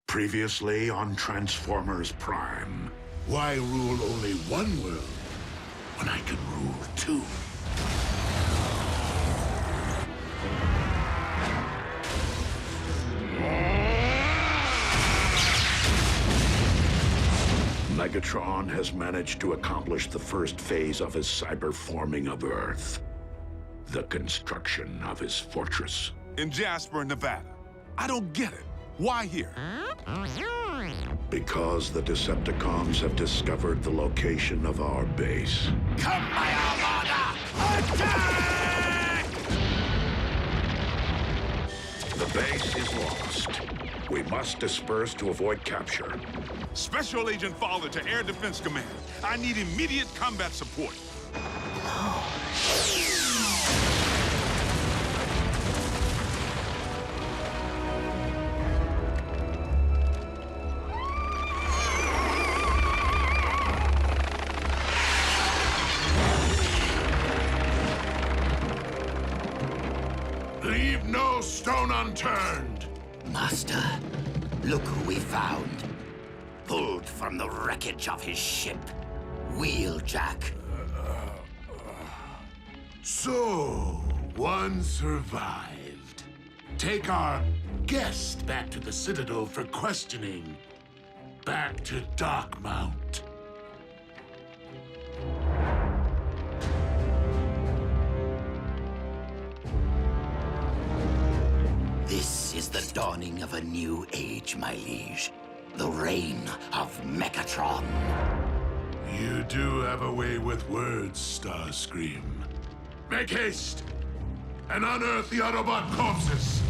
Previously on Transformers Prime. Why rule only one world when I can rule two? Megatron has managed to accomplish the first phase of his cyberforming of Earth. The construction of his fortress. In Jasper, Nevada. I don't get it. Why here? Because the Decepticons have discovered the location of our base. Come, my armada! Attack! The base is lost. We must disperse to avoid capture. Special Agent Fowler to Air Defense Command. I need immediate combat support. Leave no stone unturned. Master, look who we found. Pulled from the wreckage of his ship, Wheeljack. So, one survived. Take our guest back to the Citadel for questioning. Back to Darkmount. This is the dawning of a new age, my liege. The reign of Megatron. You do have a way with words, Starcream. Make haste and unearth the Autobot corpses.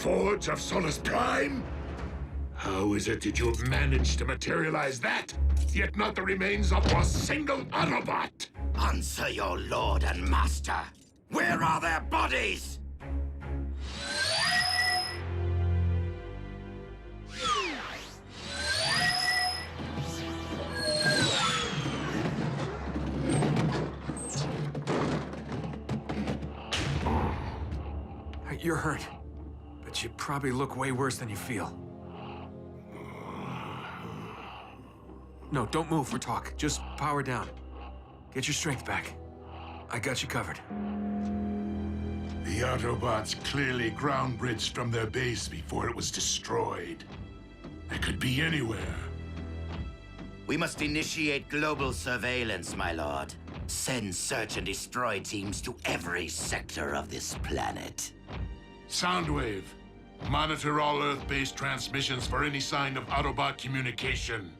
Forge of Solus Prime? How is it that you have managed to materialize that, yet not the remains of a single Autobot? Answer your lord and master. Where are their bodies? You're hurt. But you probably look way worse than you feel. No, don't move for talk. Just power down. Get your strength back. I got you covered. The Autobots clearly ground bridged from their base before it was destroyed. They could be anywhere. We must initiate global surveillance, my lord. Send search and destroy teams to every sector of this planet. Soundwave. Monitor all Earth-based transmissions for any sign of Autobot communication.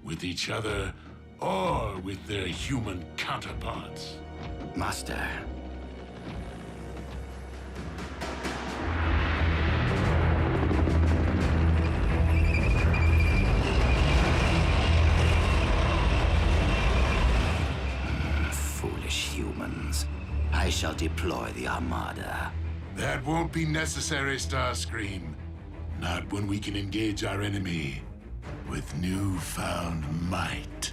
With each other, or with their human counterparts. Master. Foolish humans. I shall deploy the Armada. That won't be necessary, Starscream. Not when we can engage our enemy with newfound might.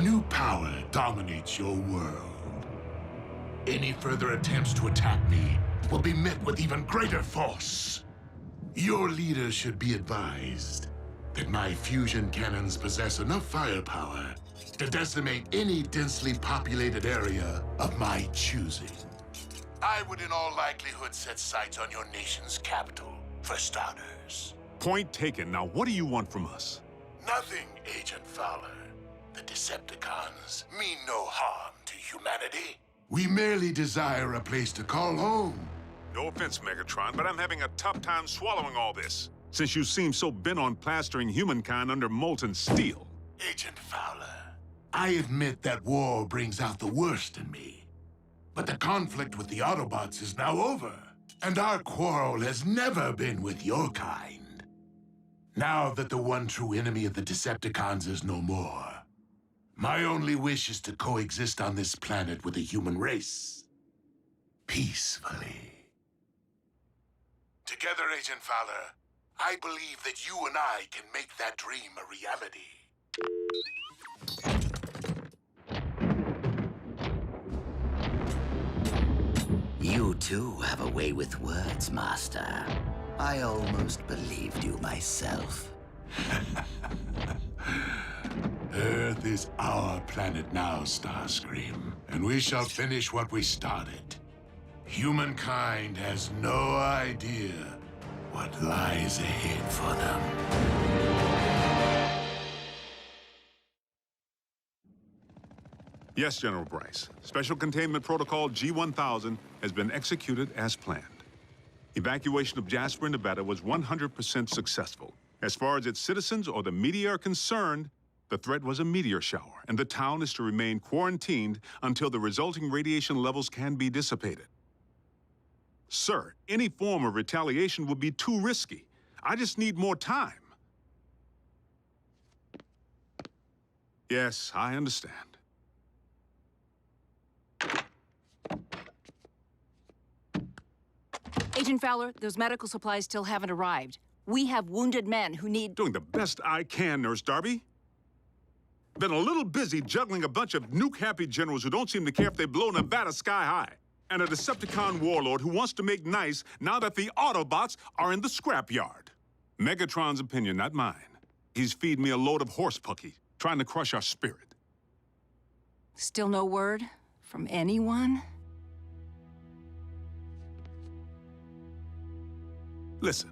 A new power dominates your world. Any further attempts to attack me will be met with even greater force. Your leader should be advised that my fusion cannons possess enough firepower to decimate any densely populated area of my choosing. I would in all likelihood set sights on your nation's capital, for starters. Point taken. Now, what do you want from us? Nothing, Agent Fowler. The Decepticons mean no harm to humanity. We merely desire a place to call home. No offense, Megatron, but I'm having a tough time swallowing all this, since you seem so bent on plastering humankind under molten steel. Agent Fowler, I admit that war brings out the worst in me. But the conflict with the Autobots is now over, and our quarrel has never been with your kind. Now that the one true enemy of the Decepticons is no more, my only wish is to coexist on this planet with the human race. Peacefully. Together, Agent Fowler, I believe that you and I can make that dream a reality. You too have a way with words, Master. I almost believed you myself. Earth is our planet now, Starscream, and we shall finish what we started. Humankind has no idea what lies ahead for them. Yes, General Bryce. Special Containment Protocol G-1000 has been executed as planned. Evacuation of Jasper, Nevada was 100% successful. As far as its citizens or the media are concerned, the threat was a meteor shower, and the town is to remain quarantined until the resulting radiation levels can be dissipated. Sir, any form of retaliation would be too risky. I just need more time. Yes, I understand. Agent Fowler, those medical supplies still haven't arrived. We have wounded men who need... Doing the best I can, Nurse Darby. Been a little busy juggling a bunch of nuke-happy generals who don't seem to care if they blow Nevada sky high. And a Decepticon warlord who wants to make nice now that the Autobots are in the scrapyard. Megatron's opinion, not mine. He's feeding me a load of horse pucky, trying to crush our spirit. Still no word from anyone? Listen,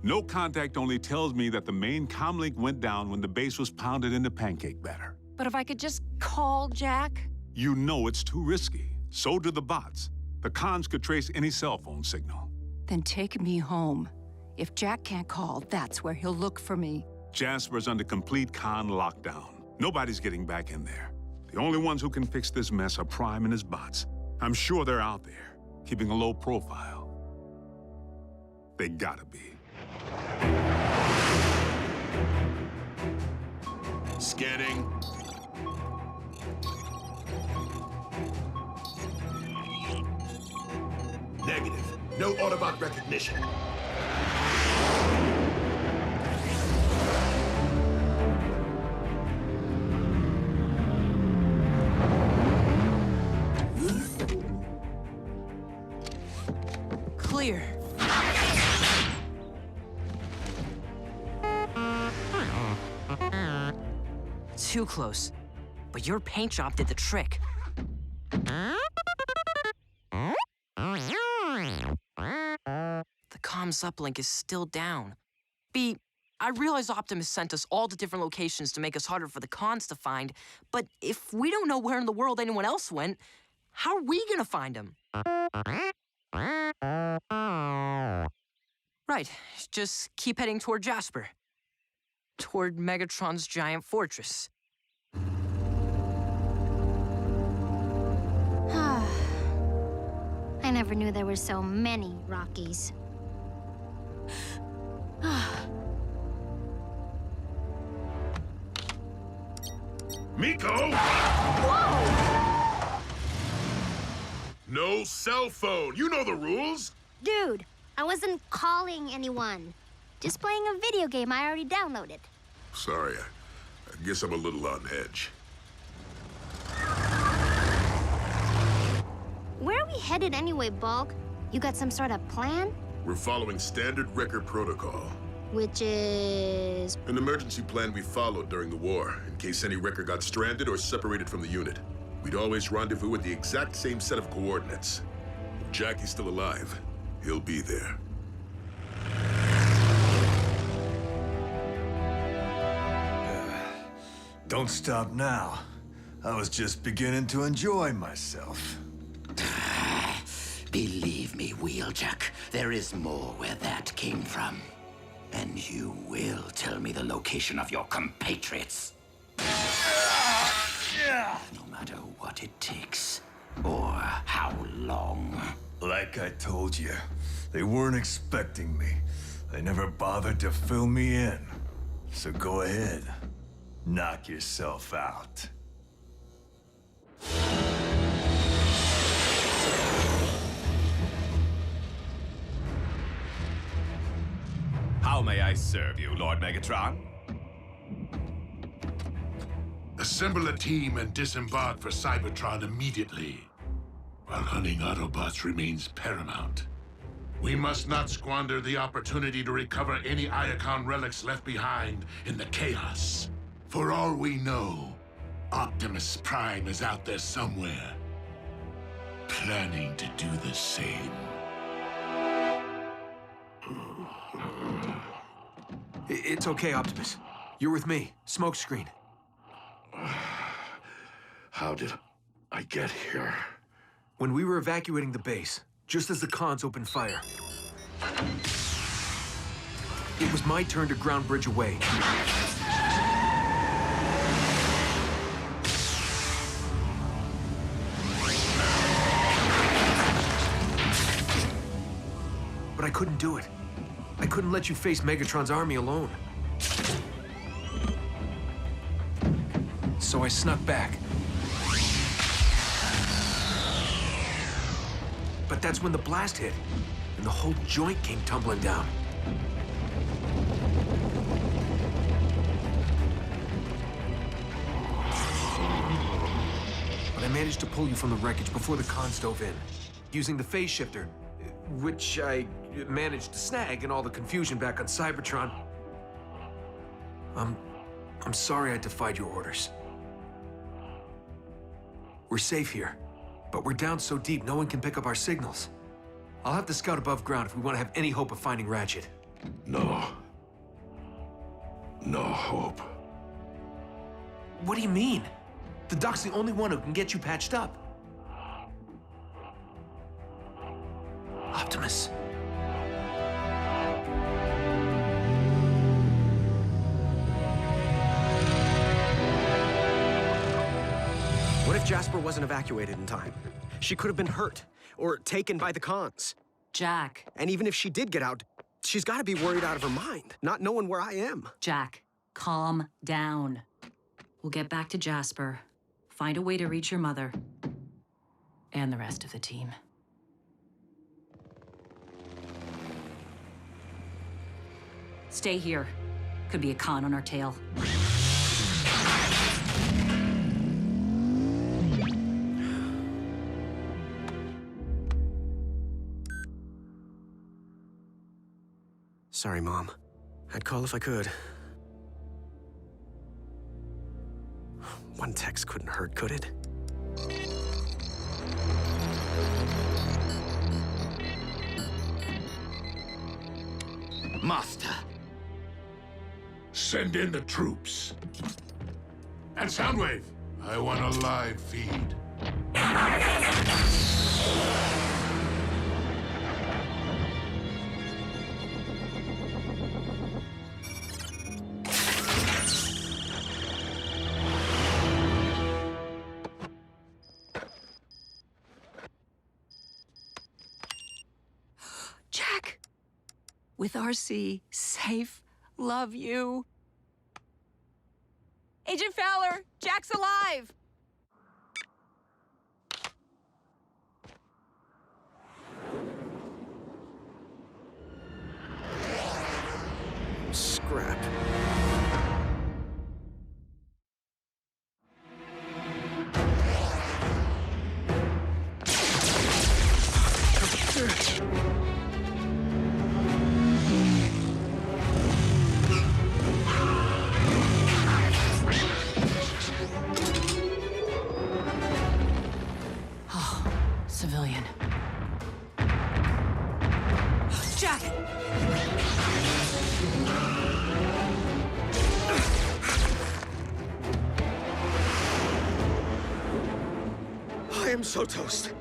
no contact only tells me that the main comlink went down when the base was pounded into pancake batter. But if I could just call Jack? You know it's too risky. So do the bots. The cons could trace any cell phone signal. Then take me home. If Jack can't call, that's where he'll look for me. Jasper's under complete con lockdown. Nobody's getting back in there. The only ones who can fix this mess are Prime and his bots. I'm sure they're out there, keeping a low profile. They gotta be. Scanning. Negative. No Autobot recognition. Clear. Too close. But your paint job did the trick. The comms uplink is still down. B, I realize Optimus sent us all to different locations to make us harder for the cons to find, but if we don't know where in the world anyone else went, how are we gonna find him? Right, just keep heading toward Jasper. Toward Megatron's giant fortress. I never knew there were so many Rockies. Miko! Whoa! No cell phone. You know the rules. Dude, I wasn't calling anyone. Just playing a video game I already downloaded. Sorry, I guess I'm a little on edge. Where are we headed anyway, Bulk? You got some sort of plan? We're following standard record protocol. Which is... An emergency plan we followed during the war, in case any wrecker got stranded or separated from the unit. We'd always rendezvous with the exact same set of coordinates. If Jackie's still alive, he'll be there. Don't stop now. I was just beginning to enjoy myself. Believe me, Wheeljack, there is more where that came from. And you will tell me the location of your compatriots. No matter what it takes, or how long. Like I told you, they weren't expecting me. They never bothered to fill me in. So go ahead, knock yourself out. How may I serve you, Lord Megatron? Assemble a team and disembark for Cybertron immediately. While hunting Autobots remains paramount. We must not squander the opportunity to recover any Iacon relics left behind in the chaos. For all we know, Optimus Prime is out there somewhere, planning to do the same. It's okay, Optimus. You're with me. Smokescreen. How did I get here? When we were evacuating the base, just as the cons opened fire, it was my turn to ground bridge away. But I couldn't do it. I couldn't let you face Megatron's army alone. So I snuck back. But that's when the blast hit, and the whole joint came tumbling down. But I managed to pull you from the wreckage before the cons dove in, using the phase shifter, which I managed to snag in all the confusion back on Cybertron. I'm sorry I defied your orders. We're safe here, but we're down so deep no one can pick up our signals. I'll have to scout above ground if we want to have any hope of finding Ratchet. No. No hope. What do you mean? The doc's the only one who can get you patched up. Optimus. What if Jasper wasn't evacuated in time? She could have been hurt, or taken by the cons. Jack. And even if she did get out, she's got to be worried out of her mind, not knowing where I am. Jack, calm down. We'll get back to Jasper, find a way to reach your mother, and the rest of the team. Stay here. Could be a con on our tail. Sorry, Mom. I'd call if I could. One text couldn't hurt, could it? Master. Send in the troops. And Soundwave, I want a live feed. Jack! With RC, safe, love you. Agent Fowler, Jack's alive! Scrap. civilian. Jack! I am so toast.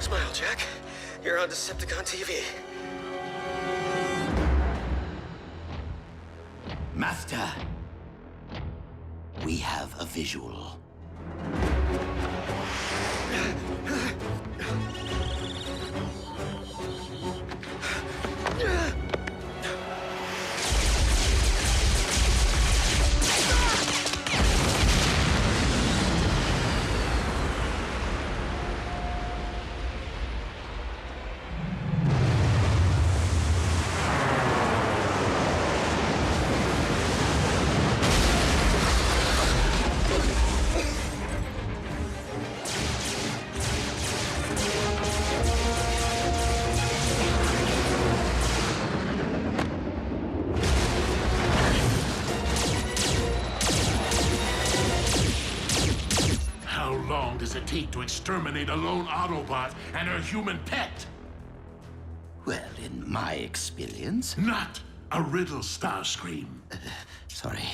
Smile, Jack. You're on Decepticon TV. Master, we have a visual. Does it take to exterminate a lone Autobot and her human pet? Well, in my experience... Not a riddle, Starscream. Sorry.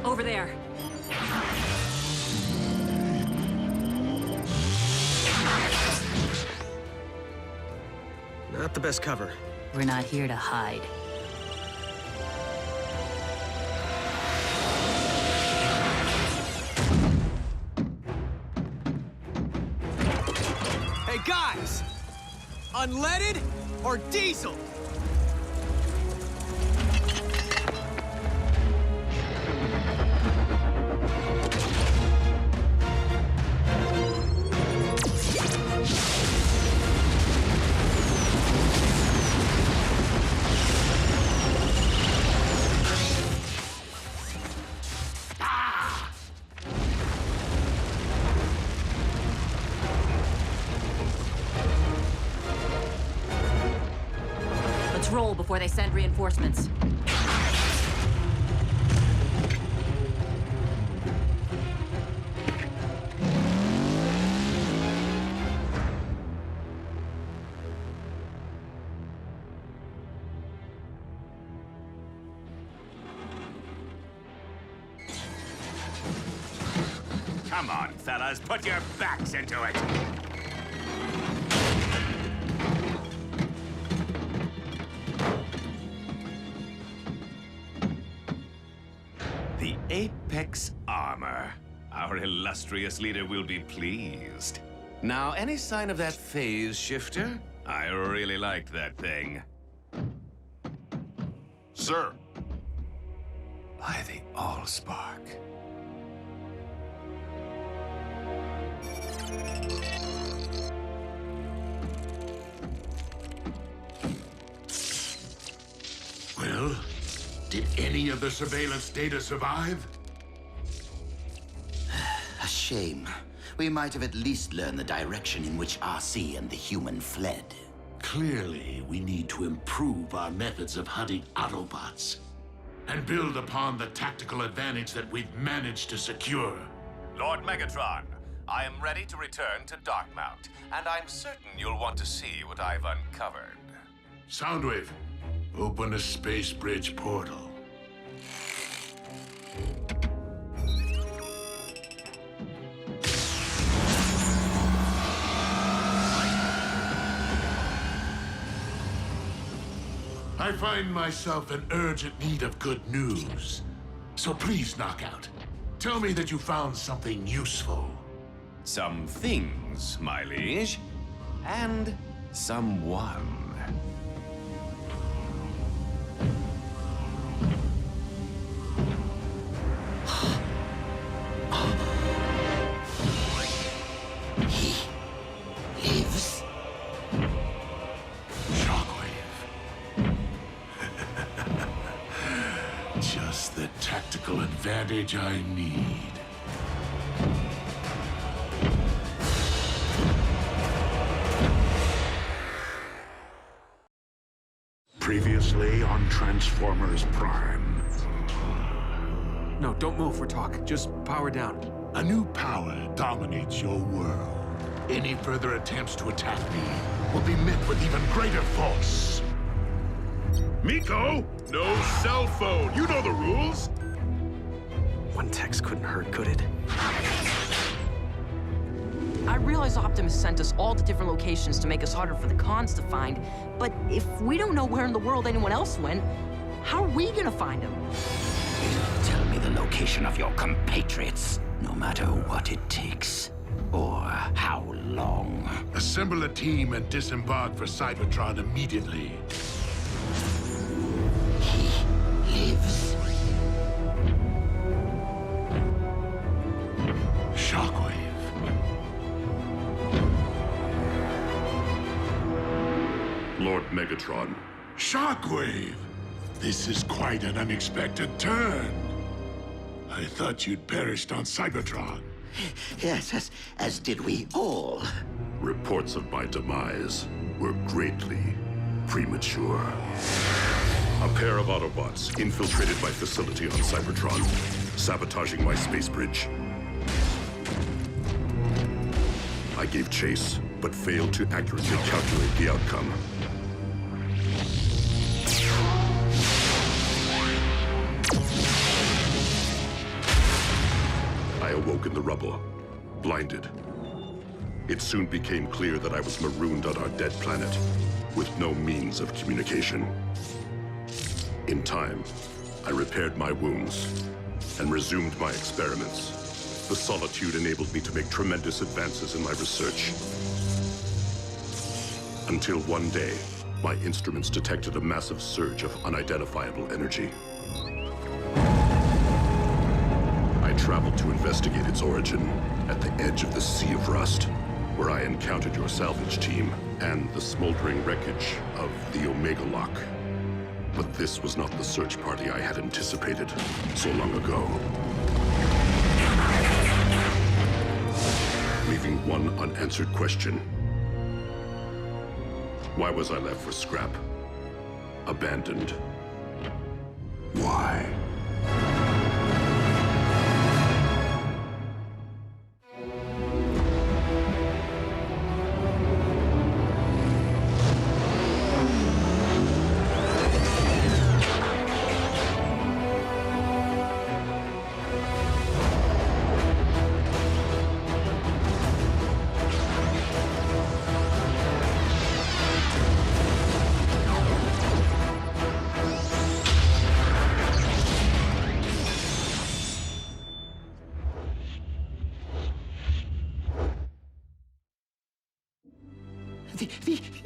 Over there. Not the best cover. We're not here to hide. Hey, guys! Unleaded or diesel? Roll before they send reinforcements. Come on, fellas, put your backs into it. The Apex armor. Our illustrious leader will be pleased. Now, any sign of that phase shifter? I really liked that thing. Sir. By the Allspark. Well, did any of the surveillance data survive? A shame. We might have at least learned the direction in which RC and the human fled. Clearly, we need to improve our methods of hunting Autobots and build upon the tactical advantage that we've managed to secure. Lord Megatron, I am ready to return to Darkmount, and I'm certain you'll want to see what I've uncovered. Soundwave, open the space bridge portal. I find myself in urgent need of good news. So please, Knockout, tell me that you found something useful. Some things, my liege, and someone. He advantage I need. Previously on Transformers Prime. No, don't move. We're talking. Just power down. A new power dominates your world. Any further attempts to attack me will be met with even greater force. Miko, no cell phone. You know the rules. One text couldn't hurt, could it? I realize Optimist sent us all the different locations to make us harder for the cons to find, but if we don't know where in the world anyone else went, how are we gonna find them? Tell me the location of your compatriots, no matter what it takes, or how long. Assemble a team and disembark for Cybertron immediately. He lives. Shockwave. Lord Megatron. Shockwave! This is quite an unexpected turn. I thought you'd perished on Cybertron. Yes, as did we all. Reports of my demise were greatly premature. A pair of Autobots infiltrated my facility on Cybertron, sabotaging my space bridge. I gave chase, but failed to accurately calculate the outcome. I awoke in the rubble, blinded. It soon became clear that I was marooned on our dead planet, with no means of communication. In time, I repaired my wounds and resumed my experiments. The solitude enabled me to make tremendous advances in my research. Until one day, my instruments detected a massive surge of unidentifiable energy. I traveled to investigate its origin at the edge of the Sea of Rust, where I encountered your salvage team and the smoldering wreckage of the Omega Lock. But this was not the search party I had anticipated so long ago. Leaving one unanswered question. Why was I left for scrap? Abandoned. Why?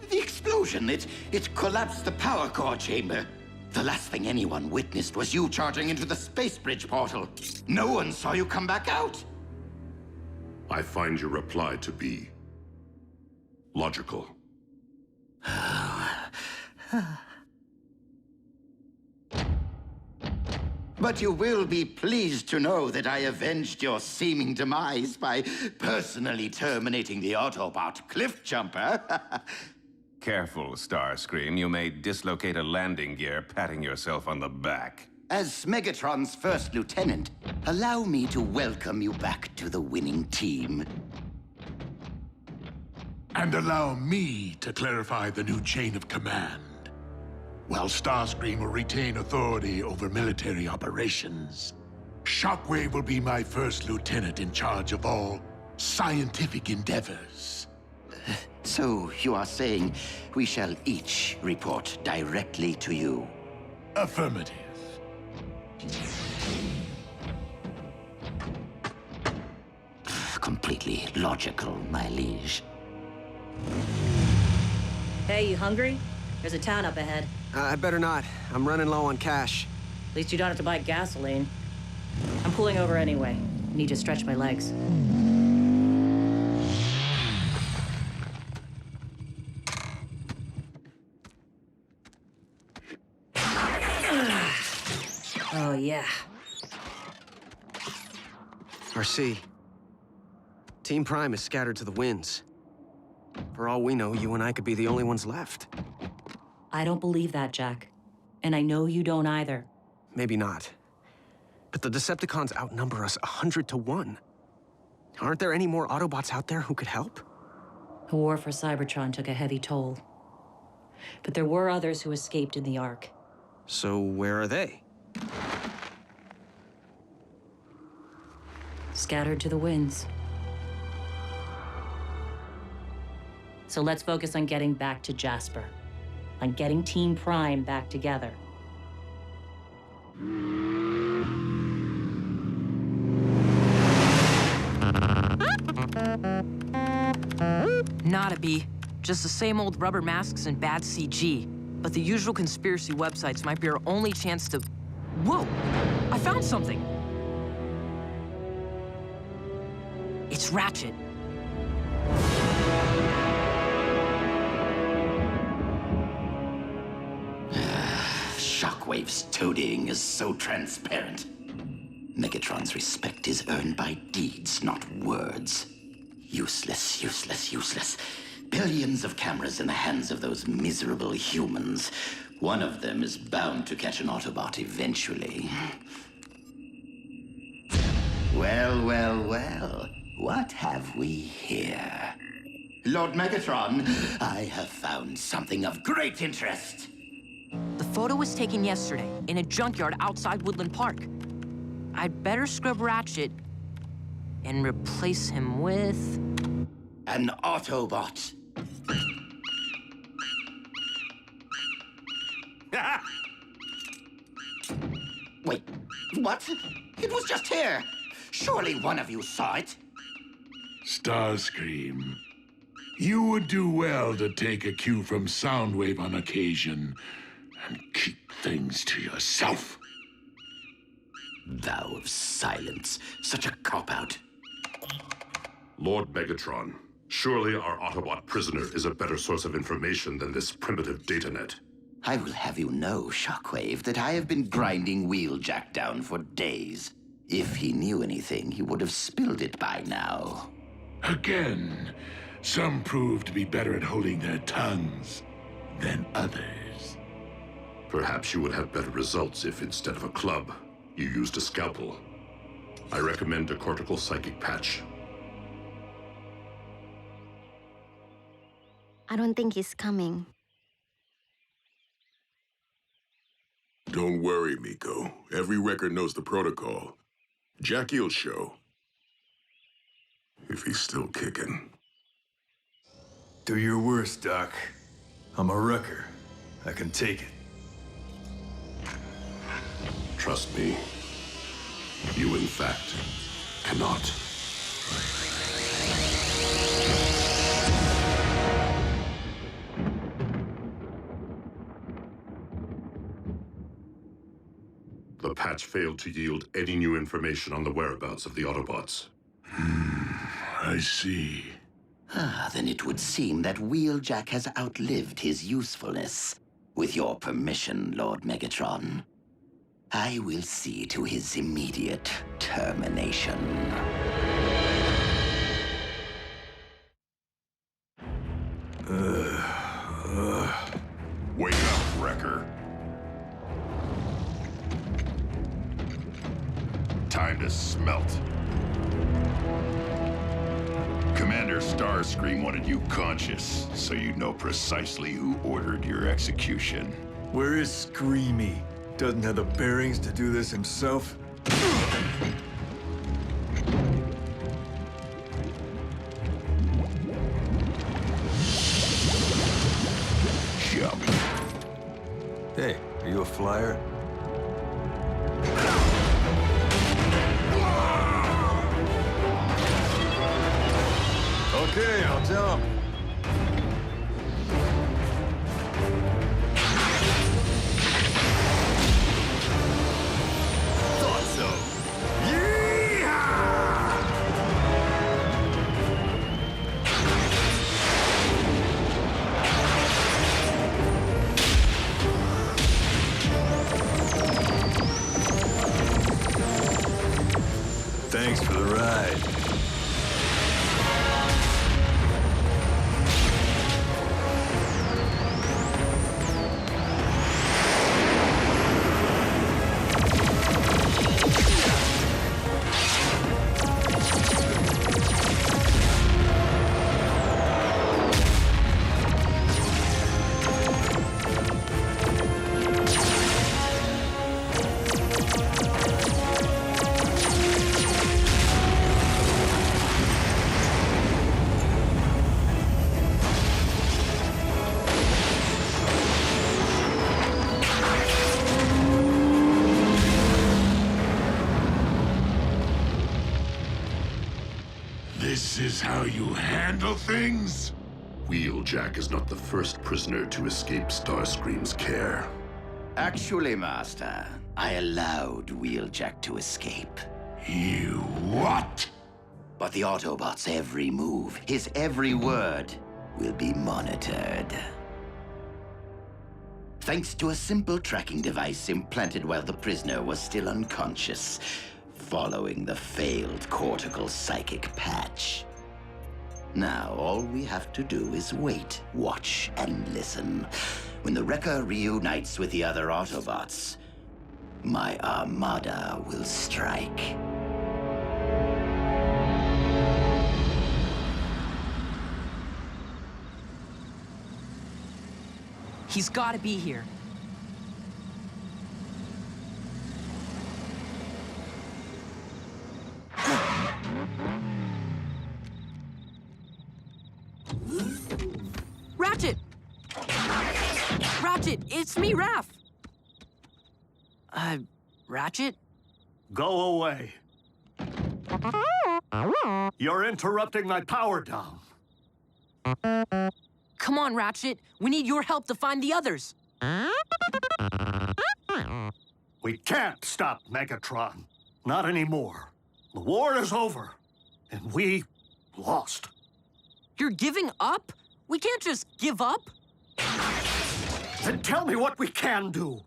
The explosion, it collapsed the power core chamber. The last thing anyone witnessed was you charging into the space bridge portal. No one saw you come back out. I find your reply to be logical. But you will be pleased to know that I avenged your seeming demise by personally terminating the Autobot cliff jumper. Careful, Starscream. You may dislocate a landing gear patting yourself on the back. As Megatron's first lieutenant, allow me to welcome you back to the winning team. And allow me to clarify the new chain of command. While Starscream will retain authority over military operations, Shockwave will be my first lieutenant in charge of all scientific endeavors. So you are saying we shall each report directly to you? Affirmative. Completely logical, my liege. Hey, you hungry? There's a town up ahead. I better not. I'm running low on cash. At least you don't have to buy gasoline. I'm pulling over anyway. Need to stretch my legs. Oh, yeah. RC. Team Prime is scattered to the winds. For all we know, you and I could be the only ones left. I don't believe that, Jack. And I know you don't either. Maybe not. But the Decepticons outnumber us 100 to 1. Aren't there any more Autobots out there who could help? The war for Cybertron took a heavy toll. But there were others who escaped in the Ark. So where are they? Scattered to the winds. So let's focus on getting back to Jasper. On getting Team Prime back together. Nada, B. Just the same old rubber masks and bad CG. But the usual conspiracy websites might be our only chance to... Whoa! I found something! It's Ratchet. Shockwave's toadying is so transparent. Megatron's respect is earned by deeds, not words. Useless, useless, useless. Billions of cameras in the hands of those miserable humans. One of them is bound to catch an Autobot eventually. Well, well, well. What have we here? Lord Megatron, I have found something of great interest. The photo was taken yesterday in a junkyard outside Woodland Park. I'd better scrub Ratchet and replace him with... An Autobot. Wait, what? It was just here. Surely one of you saw it. Starscream, you would do well to take a cue from Soundwave on occasion and keep things to yourself. Vow of silence. Such a cop-out. Lord Megatron, surely our Autobot prisoner is a better source of information than this primitive datanet. I will have you know, Shockwave, that I have been grinding Wheeljack down for days. If he knew anything, he would have spilled it by now. Again, some prove to be better at holding their tongues than others. Perhaps you would have better results if, instead of a club, you used a scalpel. I recommend a cortical psychic patch. I don't think he's coming. Don't worry, Miko. Every record knows the protocol. Jackie'll show. If he's still kicking. Do your worst, Doc. I'm a wrecker. I can take it. Trust me. You, in fact, cannot. The patch failed to yield any new information on the whereabouts of the Autobots. I see. Then it would seem that Wheeljack has outlived his usefulness. With your permission, Lord Megatron, I will see to his immediate termination. Wake up, Wrecker. Time to smelt. Commander Starscream wanted you conscious, so you know precisely who ordered your execution. Where is Screamy? Doesn't have the bearings to do this himself? Jump. Hey, are you a flyer? Okay, I'll jump. Thought so. Thanks for the ride. is how you handle things? Wheeljack is not the first prisoner to escape Starscream's care. Actually, Master, I allowed Wheeljack to escape. You what? But the Autobot's every move, his every word, will be monitored. Thanks to a simple tracking device implanted while the prisoner was still unconscious, following the failed cortical psychic patch. Now, all we have to do is wait, watch, and listen. When the Wrecker reunites with the other Autobots, my armada will strike. He's gotta be here. Ratchet! Ratchet, it's me, Raph! Ratchet? Go away. You're interrupting my power down. Come on, Ratchet. We need your help to find the others. We can't stop Megatron. Not anymore. The war is over, and we lost. You're giving up? We can't just give up. Then tell me what we can do.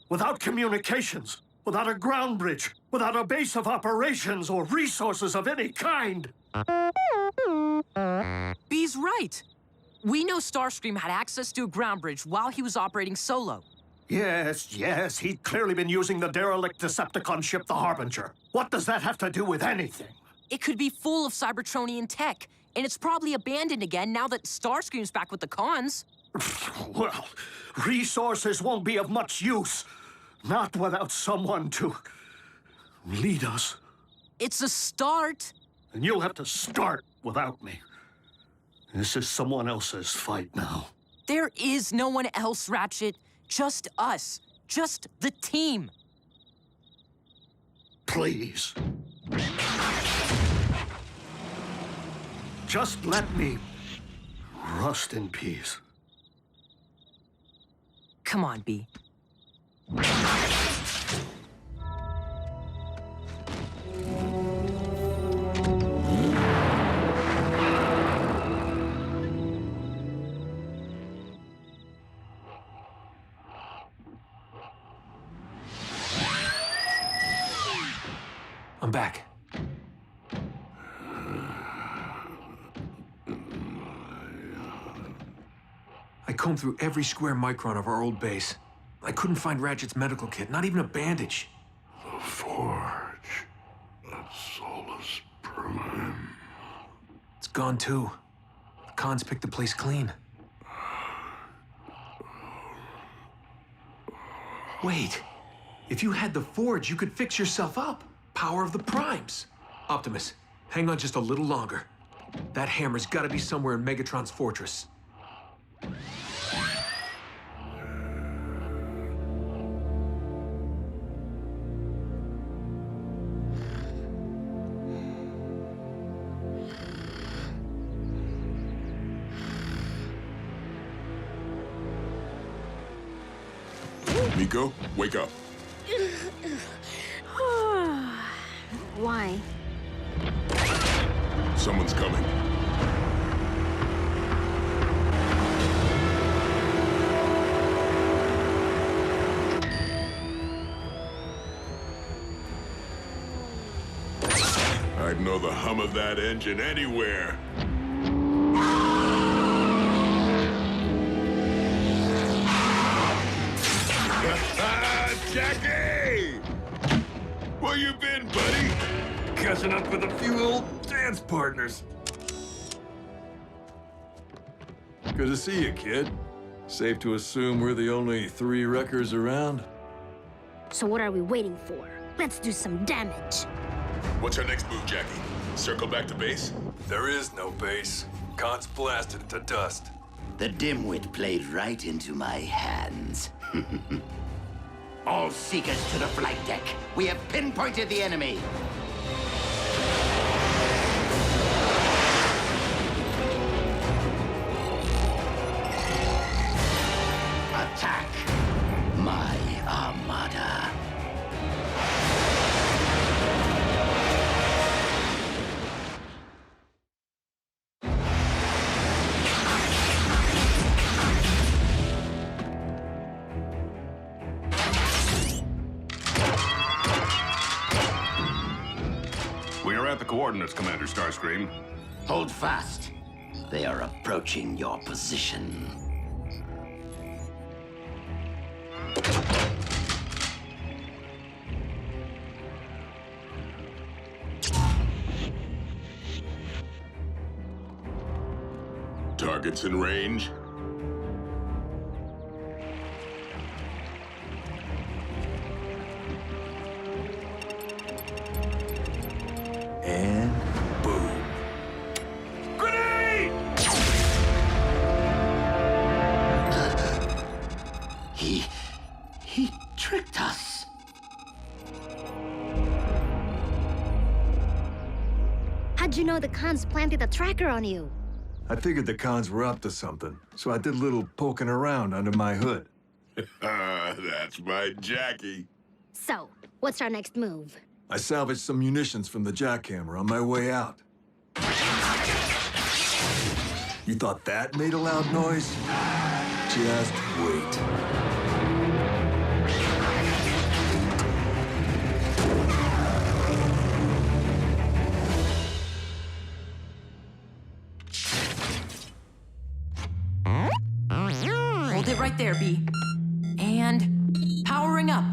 Without communications, without a ground bridge, without a base of operations or resources of any kind. B's right. We know Starscream had access to a ground bridge while he was operating solo. Yes, he'd clearly been using the derelict Decepticon ship, the Harbinger. What does that have to do with anything? It could be full of Cybertronian tech, and it's probably abandoned again now that Starscream's back with the cons. Well, resources won't be of much use. Not without someone to lead us. It's a start. And you'll have to start without me. This is someone else's fight now. There is no one else, Ratchet. Just us. Just the team. Please. Just let me rust in peace. Come on, B. I'm back. I combed through every square micron of our old base. I couldn't find Ratchet's medical kit, not even a bandage. The forge of Solus Prime. It's gone too. The cons picked the place clean. Wait, if you had the forge, you could fix yourself up. Power of the Primes. Optimus, hang on just a little longer. That hammer's gotta be somewhere in Megatron's fortress. Miko, wake up. Why? Someone's coming. I'd know the hum of that engine anywhere. Jackie! Where you been, buddy? Catching up with a few old dance partners. Good to see you, kid. Safe to assume we're the only 3 wreckers around? So what are we waiting for? Let's do some damage. What's our next move, Jackie? Circle back to base? There is no base. Khan's blasted it to dust. The dimwit played right into my hands. All seekers to the flight deck. We have pinpointed the enemy. coordinates, Commander Starscream. Hold fast. They are approaching your position. Targets in range. And boom. Grenade! He tricked us. How'd you know the cons planted a tracker on you? I figured the cons were up to something, so I did a little poking around under my hood. That's my Jackie. So, what's our next move? I salvaged some munitions from the jackhammer on my way out. You thought that made a loud noise? Just wait. Hold it right there, B. And powering up.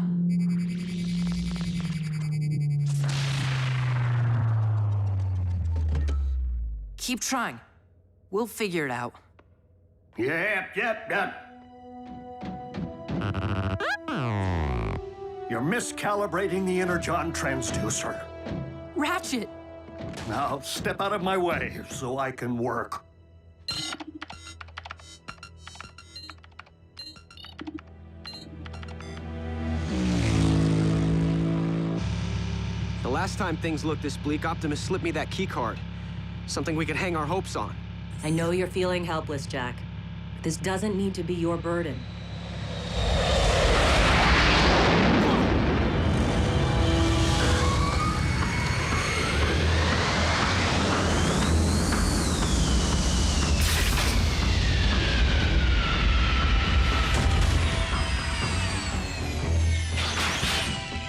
Keep trying. We'll figure it out. Yep. You're miscalibrating the energon transducer. Ratchet! Now, step out of my way so I can work. The last time things looked this bleak, Optimus slipped me that key card. Something we could hang our hopes on. I know you're feeling helpless, Jack. This doesn't need to be your burden.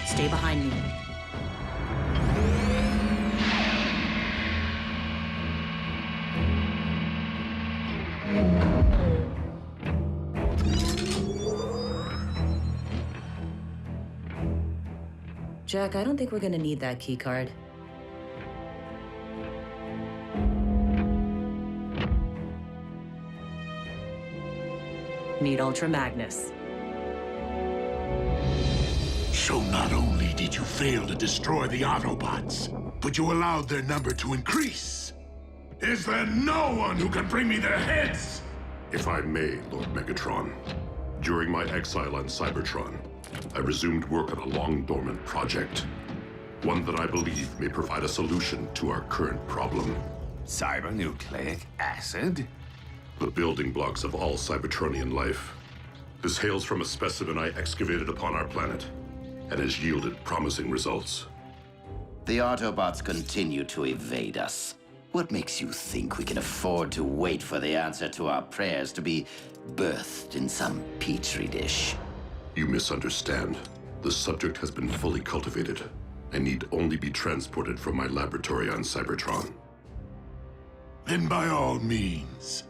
Stay behind me. Jack, I don't think we're gonna need that key card. Need Ultra Magnus. So not only did you fail to destroy the Autobots, but you allowed their number to increase. Is there no one who can bring me their heads? If I may, Lord Megatron, during my exile on Cybertron, I resumed work on a long-dormant project. One that I believe may provide a solution to our current problem. Cybernucleic acid? The building blocks of all Cybertronian life. This hails from a specimen I excavated upon our planet, and has yielded promising results. The Autobots continue to evade us. What makes you think we can afford to wait for the answer to our prayers to be birthed in some petri dish? You misunderstand. The subject has been fully cultivated and need only be transported from my laboratory on Cybertron. Then by all means,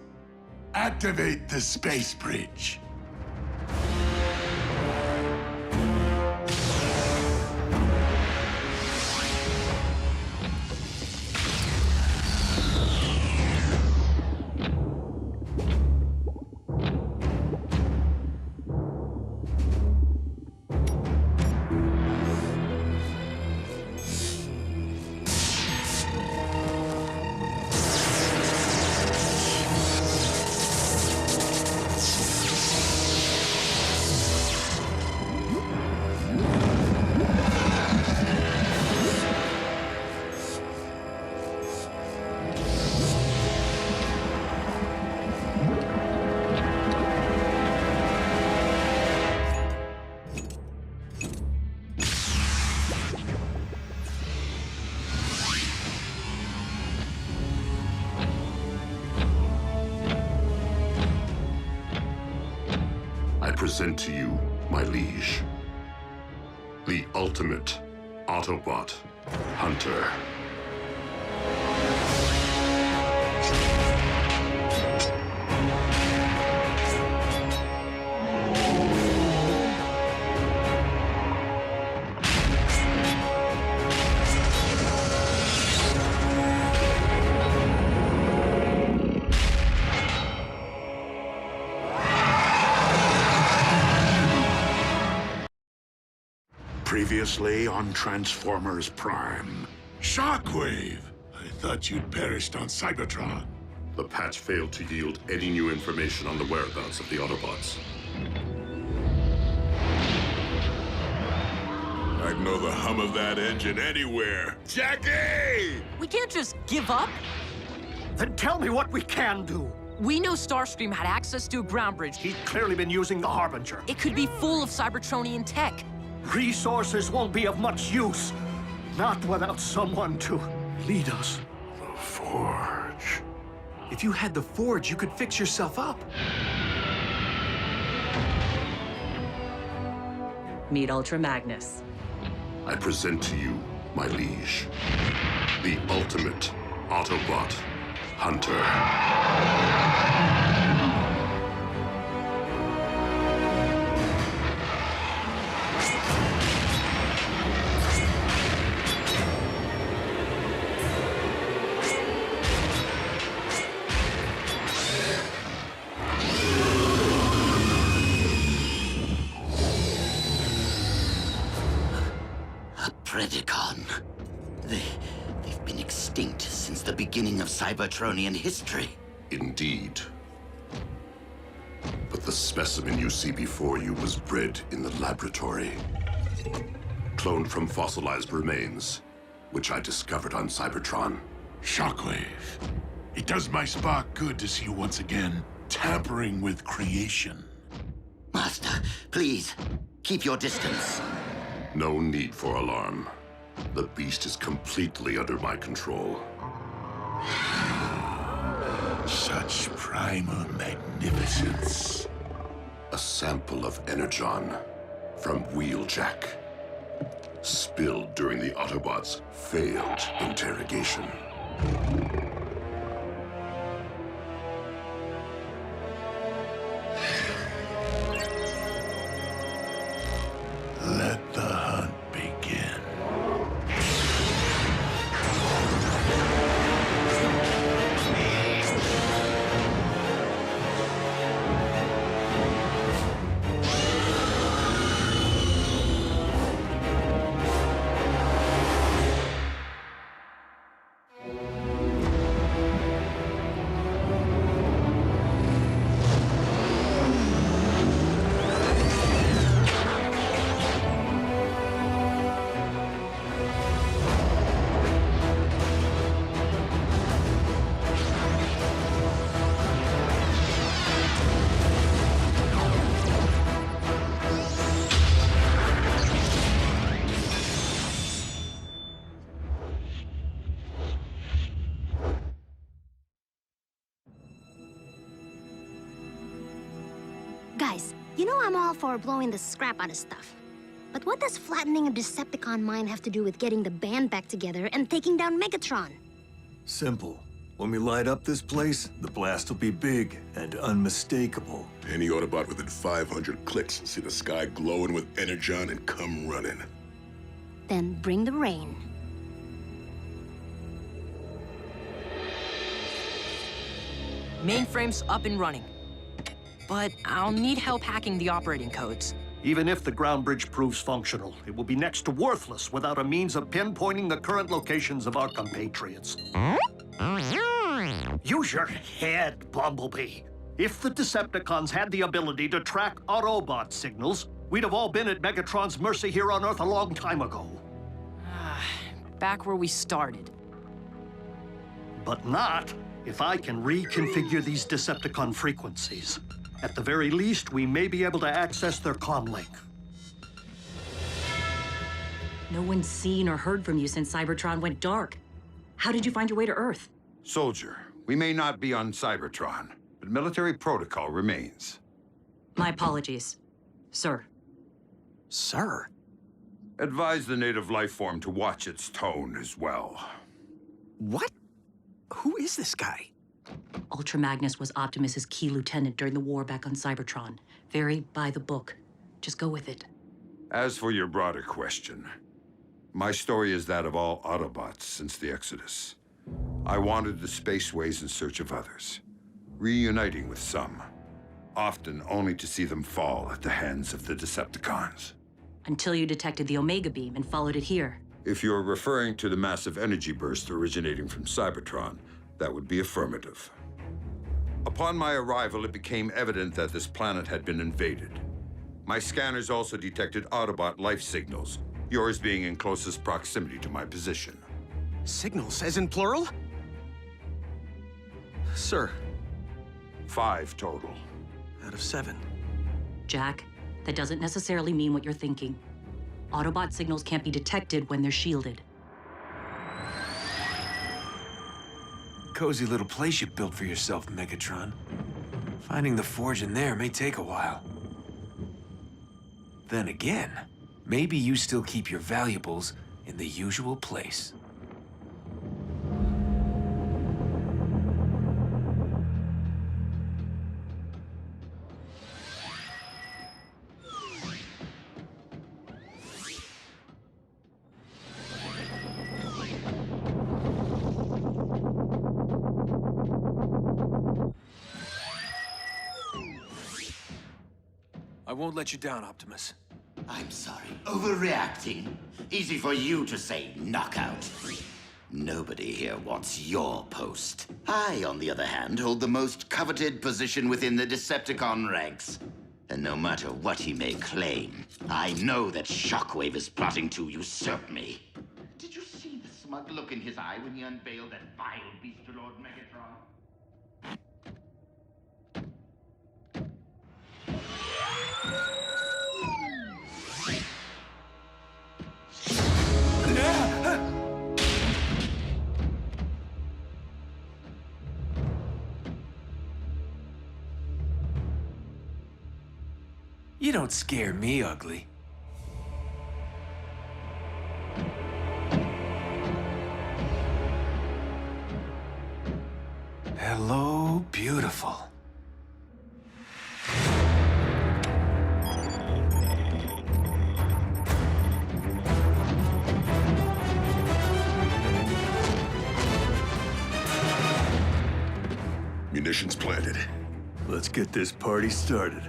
activate the space bridge. Present to you, my liege, the ultimate Autobot hunter. Previously on Transformers Prime. Shockwave! I thought you'd perished on Cybertron. The patch failed to yield any new information on the whereabouts of the Autobots. I'd know the hum of that engine anywhere. Jackie! We can't just give up. Then tell me what we can do. We know Starcream had access to a ground bridge. He's clearly been using the Harbinger. It could be full of Cybertronian tech. Resources won't be of much use. Not without someone to lead us. The Forge. If you had the Forge, you could fix yourself up. Meet Ultra Magnus. I present to you, my liege, the ultimate Autobot hunter. Predacon. They've been extinct since the beginning of Cybertronian history. Indeed. But the specimen you see before you was bred in the laboratory. Cloned from fossilized remains, which I discovered on Cybertron. Shockwave. It does my spark good to see you once again tampering with creation. Master, please, keep your distance. No need for alarm. The beast is completely under my control. Such primal magnificence. A sample of energon from Wheeljack. Spilled during the Autobots' failed interrogation. Let the hunt begin. Guys, you know I'm all for blowing the scrap out of stuff. But what does flattening a Decepticon mind have to do with getting the band back together and taking down Megatron? Simple. When we light up this place, the blast will be big and unmistakable. Any Autobot within 500 clicks will see the sky glowing with energon and come running. Then bring the rain. Mainframe's up and running. But I'll need help hacking the operating codes. Even if the ground bridge proves functional, it will be next to worthless without a means of pinpointing the current locations of our compatriots. Use your head, Bumblebee. If the Decepticons had the ability to track Autobot signals, we'd have all been at Megatron's mercy here on Earth a long time ago. Back where we started. But not if I can reconfigure these Decepticon frequencies. At the very least, we may be able to access their comm link. No one's seen or heard from you since Cybertron went dark. How did you find your way to Earth? Soldier, we may not be on Cybertron, but military protocol remains. My apologies, sir. Sir? Advise the native life form to watch its tone as well. What? Who is this guy? Ultra Magnus was Optimus's key lieutenant during the war back on Cybertron. Very by the book. Just go with it. As for your broader question, my story is that of all Autobots since the Exodus. I wandered the spaceways in search of others, reuniting with some, often only to see them fall at the hands of the Decepticons. until you detected the Omega beam and followed it here. If you're referring to the massive energy burst originating from Cybertron, that would be affirmative. Upon my arrival, it became evident that this planet had been invaded. My scanners also detected Autobot life signals, yours being in closest proximity to my position. Signals, as in plural? Sir. 5 total. Out of 7. Jack, that doesn't necessarily mean what you're thinking. Autobot signals can't be detected when they're shielded. Cozy little place you built for yourself, Megatron. Finding the forge in there may take a while. Then again, maybe you still keep your valuables in the usual place. I won't let you down, Optimus. I'm sorry. Overreacting. Easy for you to say knockout. Nobody here wants your post. I, on the other hand, hold the most coveted position within the Decepticon ranks. And no matter what he may claim, I know that Shockwave is plotting to usurp me. Did you see the smug look in his eye when he unveiled that vile beast to Lord Megatron? You don't scare me, ugly. Hello, beautiful. Munitions planted. Let's get this party started.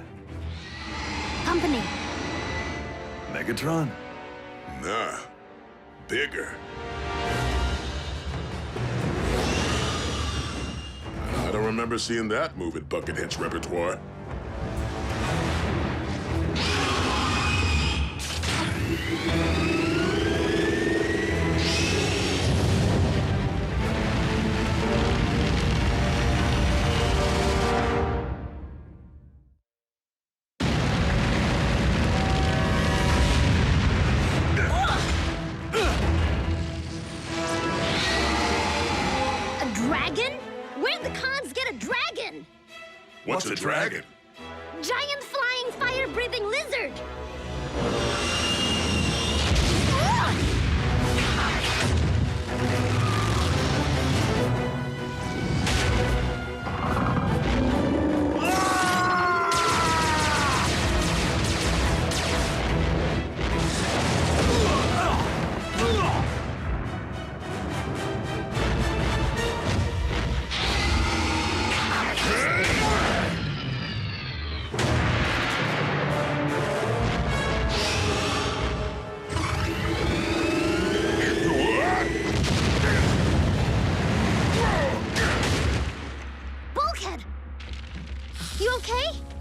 Company. Megatron? Nah. Bigger. I don't remember seeing that move at Buckethead's repertoire. What's a dragon? Giant flying fire-breathing lizard!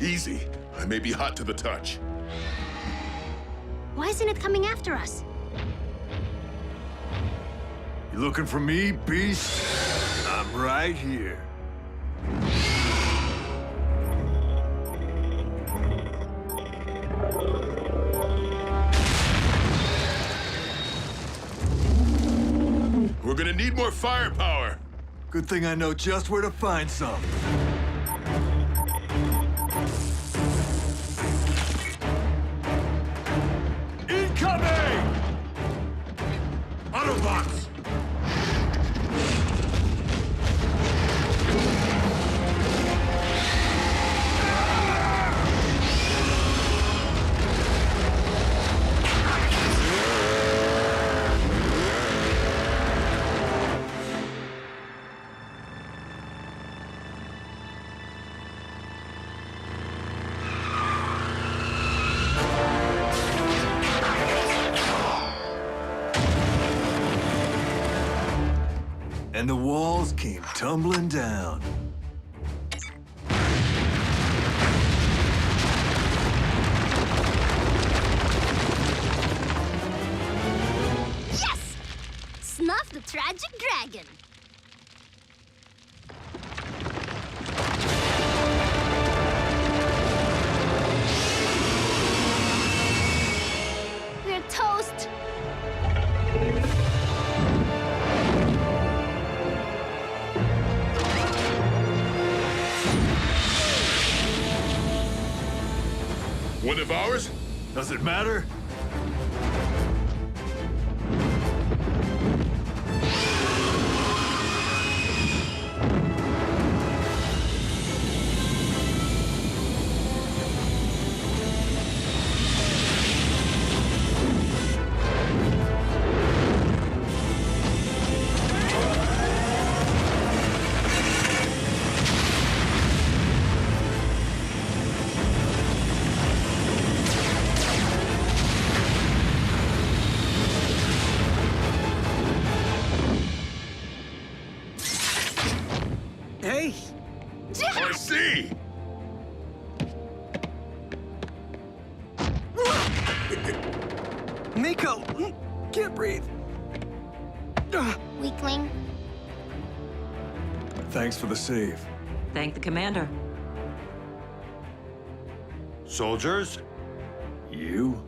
Easy. I may be hot to the touch. Why isn't it coming after us? You looking for me, beast? I'm right here. We're gonna need more firepower. Good thing I know just where to find some. Autobots! and the walls came tumbling down. Yes! Snuff the tragic dragon. We're toast. One of ours? Does it matter? Hey! I see! Miko! Can't breathe. Weakling. Thanks for the save. Thank the commander. Soldiers? You?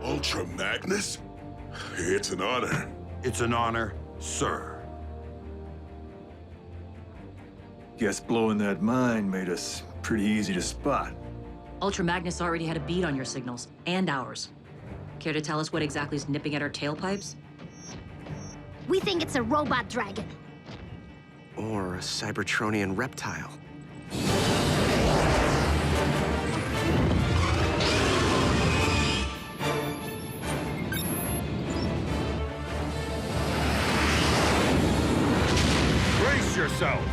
Ultra Magnus? It's an honor. It's an honor, sir. Guess blowing that mine made us pretty easy to spot. Ultra Magnus already had a bead on your signals, and ours. Care to tell us what exactly is nipping at our tailpipes? We think it's a robot dragon. Or a Cybertronian reptile. Brace yourselves!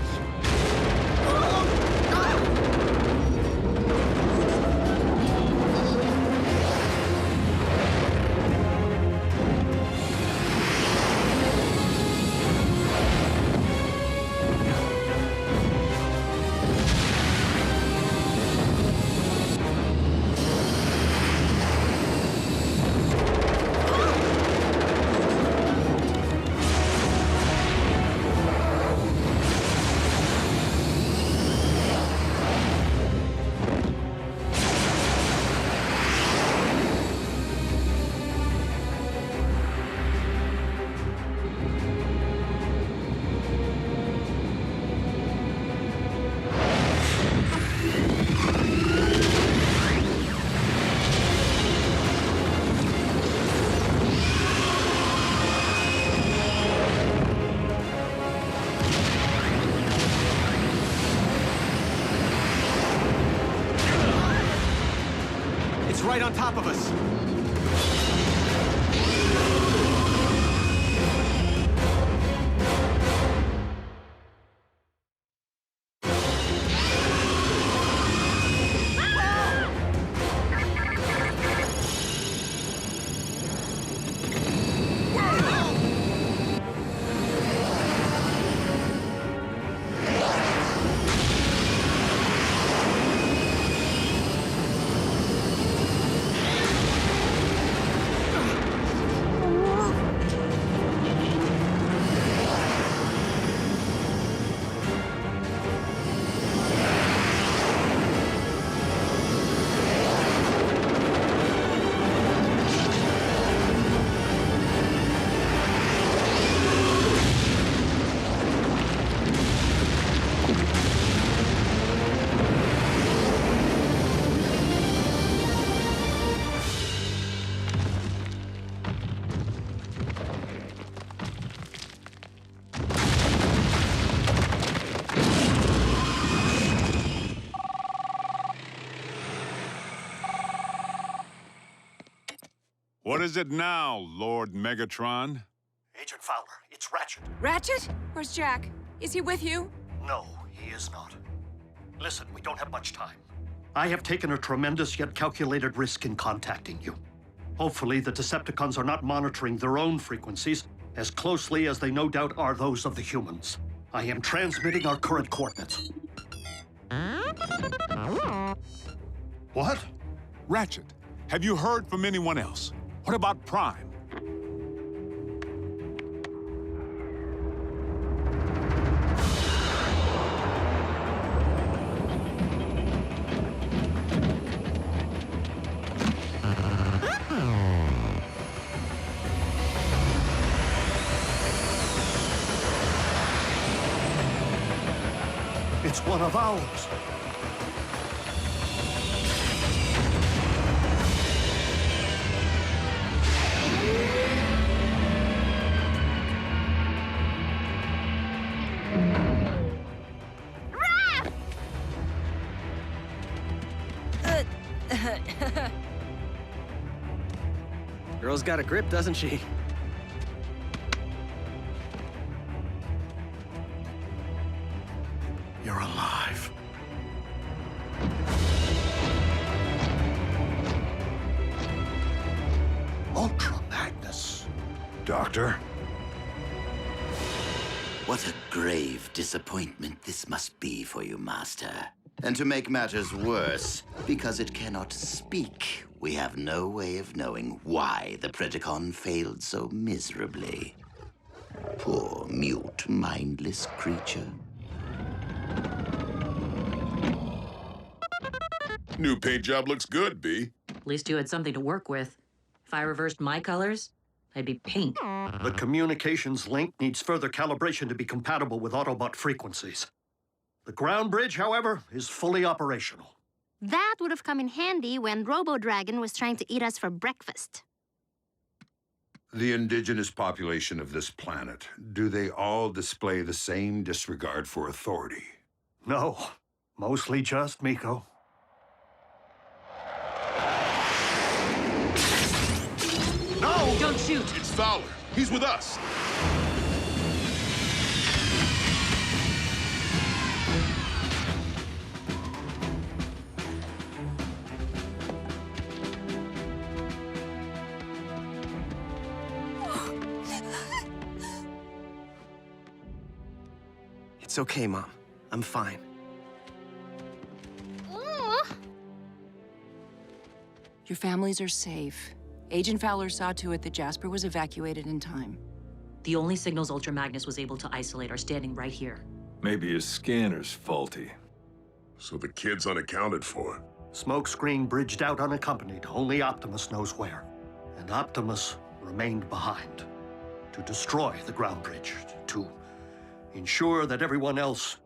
It's right on top of us. What is it now, Lord Megatron? Agent Fowler, it's Ratchet. Ratchet? Where's Jack? Is he with you? No, he is not. Listen, we don't have much time. I have taken a tremendous yet calculated risk in contacting you. Hopefully, the Decepticons are not monitoring their own frequencies as closely as they no doubt are those of the humans. I am transmitting our current coordinates. What? Ratchet, have you heard from anyone else? What about Prime? It's one of ours. Girl's got a grip, doesn't she? You're alive. Ultra Magnus. Doctor? What a grave disappointment this must be for you, Master. And to make matters worse, because it cannot speak, we have no way of knowing why the Predacon failed so miserably. Poor, mute, mindless creature. New paint job looks good, B. At least you had something to work with. If I reversed my colors, I'd be pink. The communications link needs further calibration to be compatible with Autobot frequencies. The ground bridge, however, is fully operational. That would have come in handy when Robo-Dragon was trying to eat us for breakfast. The indigenous population of this planet, do they all display the same disregard for authority? No, mostly just Miko. No! Don't shoot! It's Fowler. He's with us. It's okay, Mom. I'm fine. Your families are safe. Agent Fowler saw to it that Jasper was evacuated in time. The only signals Ultra Magnus was able to isolate are standing right here. Maybe his scanner's faulty. So the kid's unaccounted for. Smokescreen bridged out unaccompanied. Only Optimus knows where. And Optimus remained behind. To destroy the ground bridge. To ensure that everyone else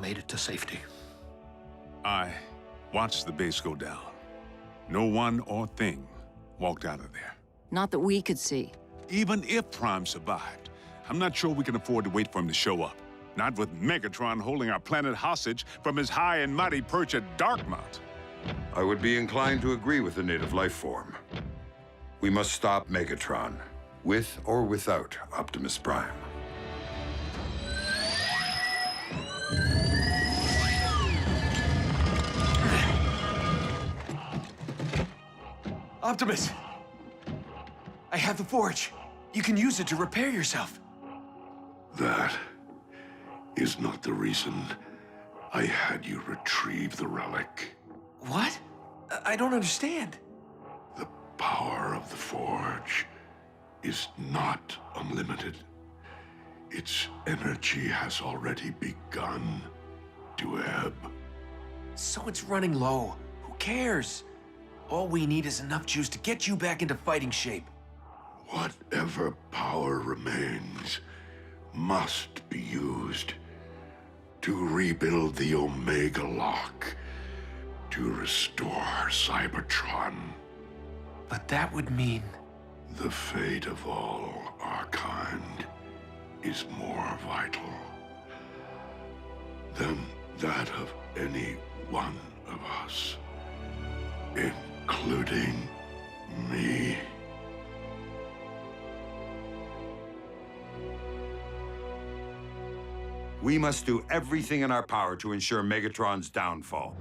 made it to safety. I watched the base go down. No one or thing walked out of there. Not that we could see. Even if Prime survived, I'm not sure we can afford to wait for him to show up. Not with Megatron holding our planet hostage from his high and mighty perch at Darkmount. I would be inclined to agree with the native life form. We must stop Megatron, with or without Optimus Prime. Optimus! I have the forge. You can use it to repair yourself. That is not the reason I had you retrieve the relic. What? I don't understand. The power of the forge is not unlimited. Its energy has already begun to ebb. So it's running low. Who cares? All we need is enough juice to get you back into fighting shape. Whatever power remains must be used to rebuild the Omega Lock, to restore Cybertron. But that would mean... The fate of all our kind is more vital than that of any one of us, including me. We must do everything in our power to ensure Megatron's downfall.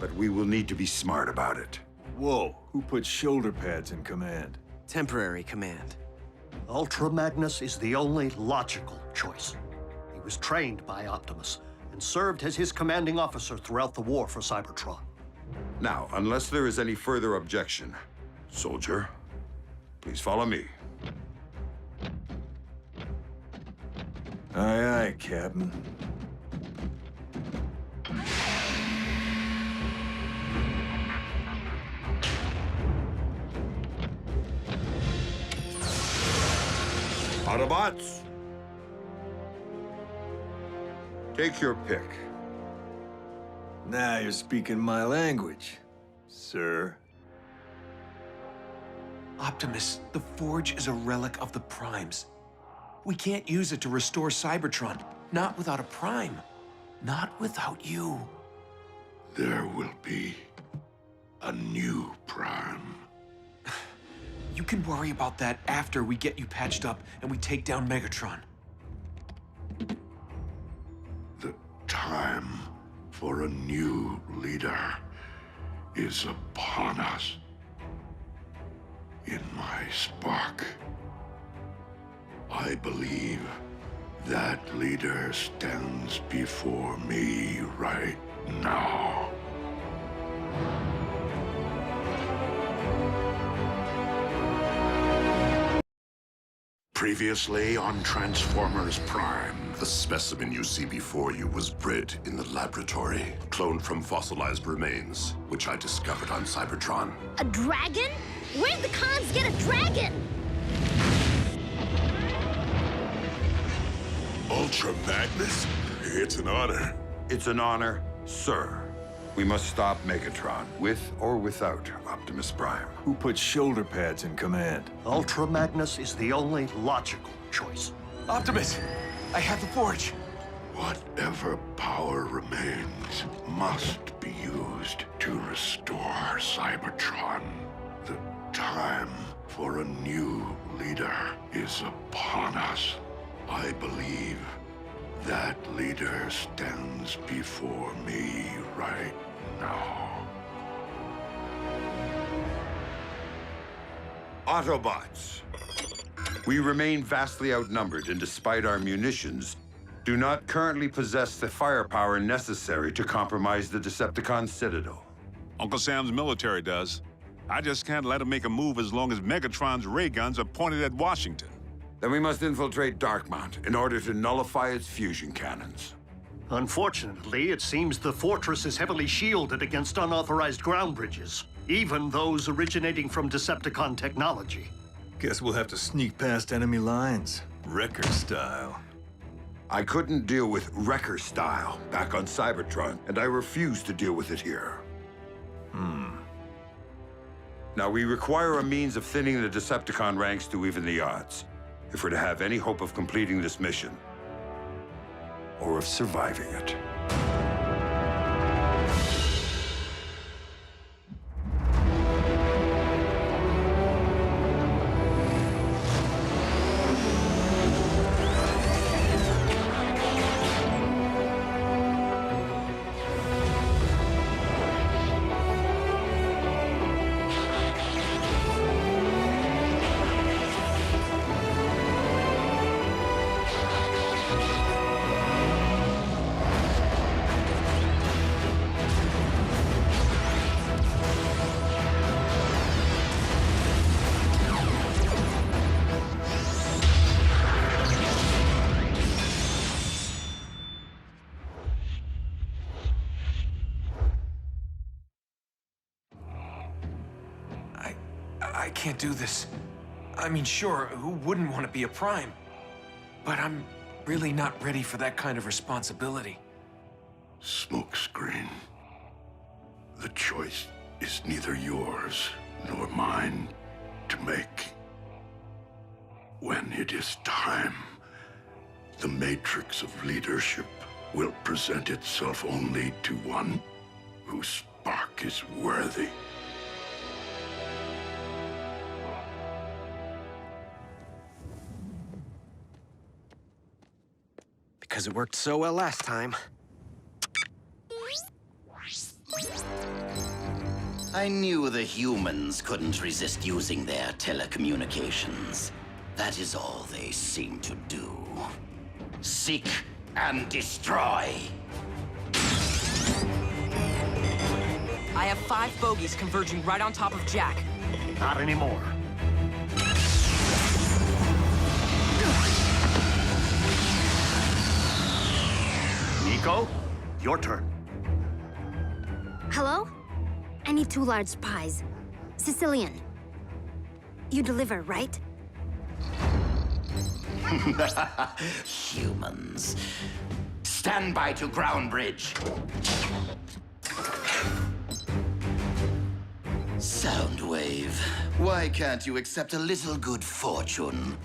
But we will need to be smart about it. Whoa, who put shoulder pads in command? Temporary command. Ultra Magnus is the only logical choice. He was trained by Optimus and served as his commanding officer throughout the war for Cybertron. Now, unless there is any further objection, soldier, please follow me. Aye, aye, Captain. Autobots, take your pick. Now you're speaking my language, sir. Optimus, the Forge is a relic of the Primes. We can't use it to restore Cybertron. Not without a Prime. Not without you. There will be a new Prime. You can worry about that after we get you patched up and we take down Megatron. The time for a new leader is upon us. In my spark, I believe that leader stands before me right now. Previously on Transformers Prime, the specimen you see before you was bred in the laboratory, cloned from fossilized remains, which I discovered on Cybertron. A dragon? Where'd the cons get a dragon? Ultra Magnus? It's an honor. It's an honor, sir. We must stop Megatron, with or without Optimus Prime. Who put shoulder pads in command? Ultra Magnus is the only logical choice. Optimus, I have the Forge. Whatever power remains must be used to restore Cybertron. The time for a new leader is upon us. I believe that leader stands before me right now. Autobots, we remain vastly outnumbered, and despite our munitions, do not currently possess the firepower necessary to compromise the Decepticon Citadel. Uncle Sam's military does. I just can't let him make a move as long as Megatron's ray guns are pointed at Washington. Then we must infiltrate Darkmount in order to nullify its fusion cannons. Unfortunately, it seems the fortress is heavily shielded against unauthorized ground bridges, even those originating from Decepticon technology. Guess we'll have to sneak past enemy lines, Wrecker style. I couldn't deal with Wrecker style back on Cybertron, and I refuse to deal with it here. Now, we require a means of thinning the Decepticon ranks to even the odds, if we're to have any hope of completing this mission, or of surviving it. I can't do this. I mean, sure, who wouldn't want to be a Prime? But I'm really not ready for that kind of responsibility. Smokescreen. The choice is neither yours nor mine to make. When it is time, the matrix of leadership will present itself only to one whose spark is worthy. Because it worked so well last time. I knew the humans couldn't resist using their telecommunications. That is all they seem to do. Seek and destroy. I have 5 bogies converging right on top of Jack. Not anymore. Miko, your turn. Hello? I need 2 large pies. Sicilian. You deliver, right? Humans. Stand by to ground bridge. Soundwave, why can't you accept a little good fortune?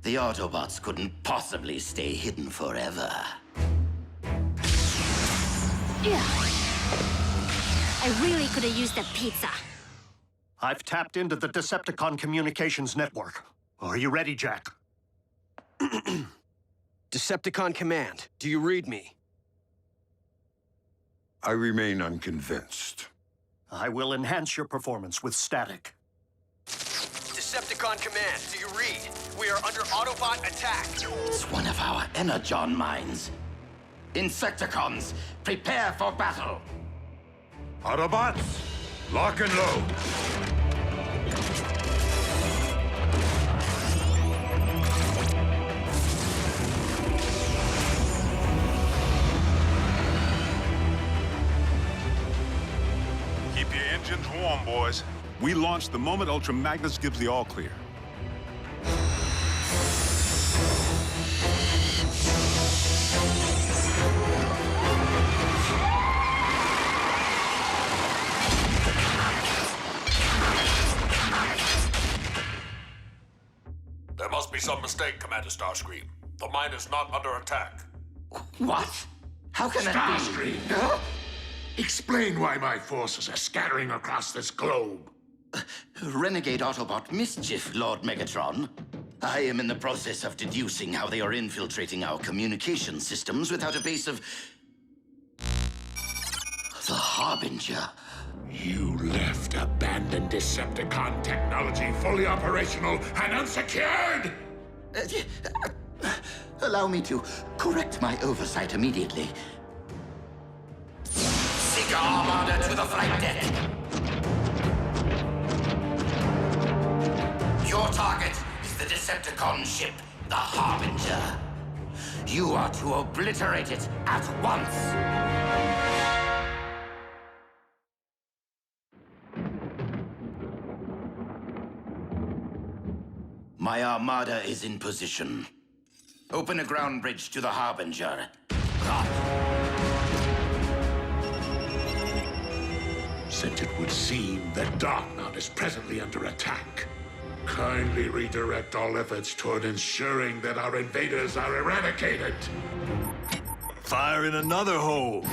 The Autobots couldn't possibly stay hidden forever. Yeah. I really could have used that pizza. I've tapped into the Decepticon communications network. Are you ready, Jack? Decepticon Command, do you read me? I remain unconvinced. I will enhance your performance with static. Decepticon Command, do you read? We are under Autobot attack. It's one of our Energon mines. Insecticons, prepare for battle. Autobots, lock and load. Keep your engines warm, boys. We launch the moment Ultra Magnus gives the all-clear. There must be some mistake, Commander Starscream. The mine is not under attack. What? How can that be? Starscream! Huh? Explain why my forces are scattering across this globe. Renegade Autobot mischief, Lord Megatron. I am in the process of deducing how they are infiltrating our communication systems without a base of... the Harbinger. You left abandoned Decepticon technology fully operational and unsecured! Allow me to correct my oversight immediately. Seek Armada to the flight deck. Your target is the Decepticon ship, the Harbinger. You are to obliterate it at once. My Armada is in position. Open a ground bridge to the Harbinger. Since it would seem that Darkmount is presently under attack, kindly redirect all efforts toward ensuring that our invaders are eradicated. Fire in another hole.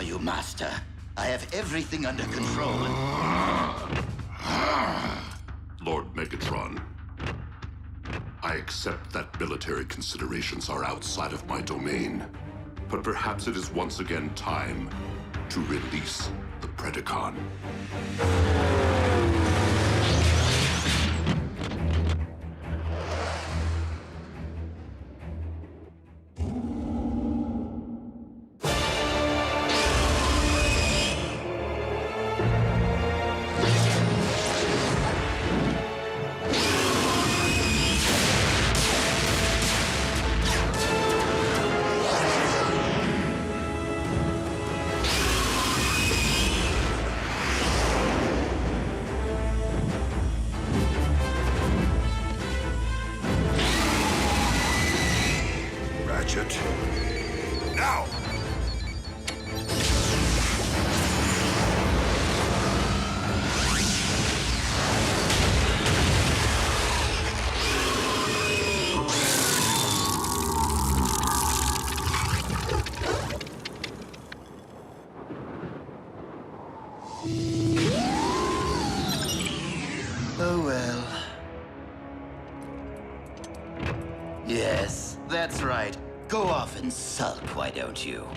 You, Master. I have everything under control. Lord Megatron, I accept that military considerations are outside of my domain, but perhaps it is once again time to release the Predacon. Oh well. Yes, that's right. Go off and sulk, why don't you?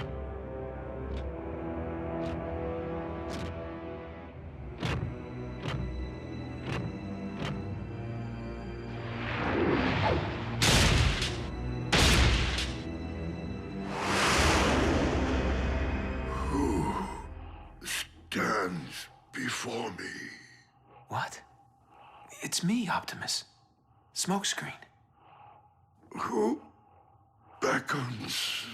Who stands before me? What? It's me, Optimus. Smokescreen. Who beckons?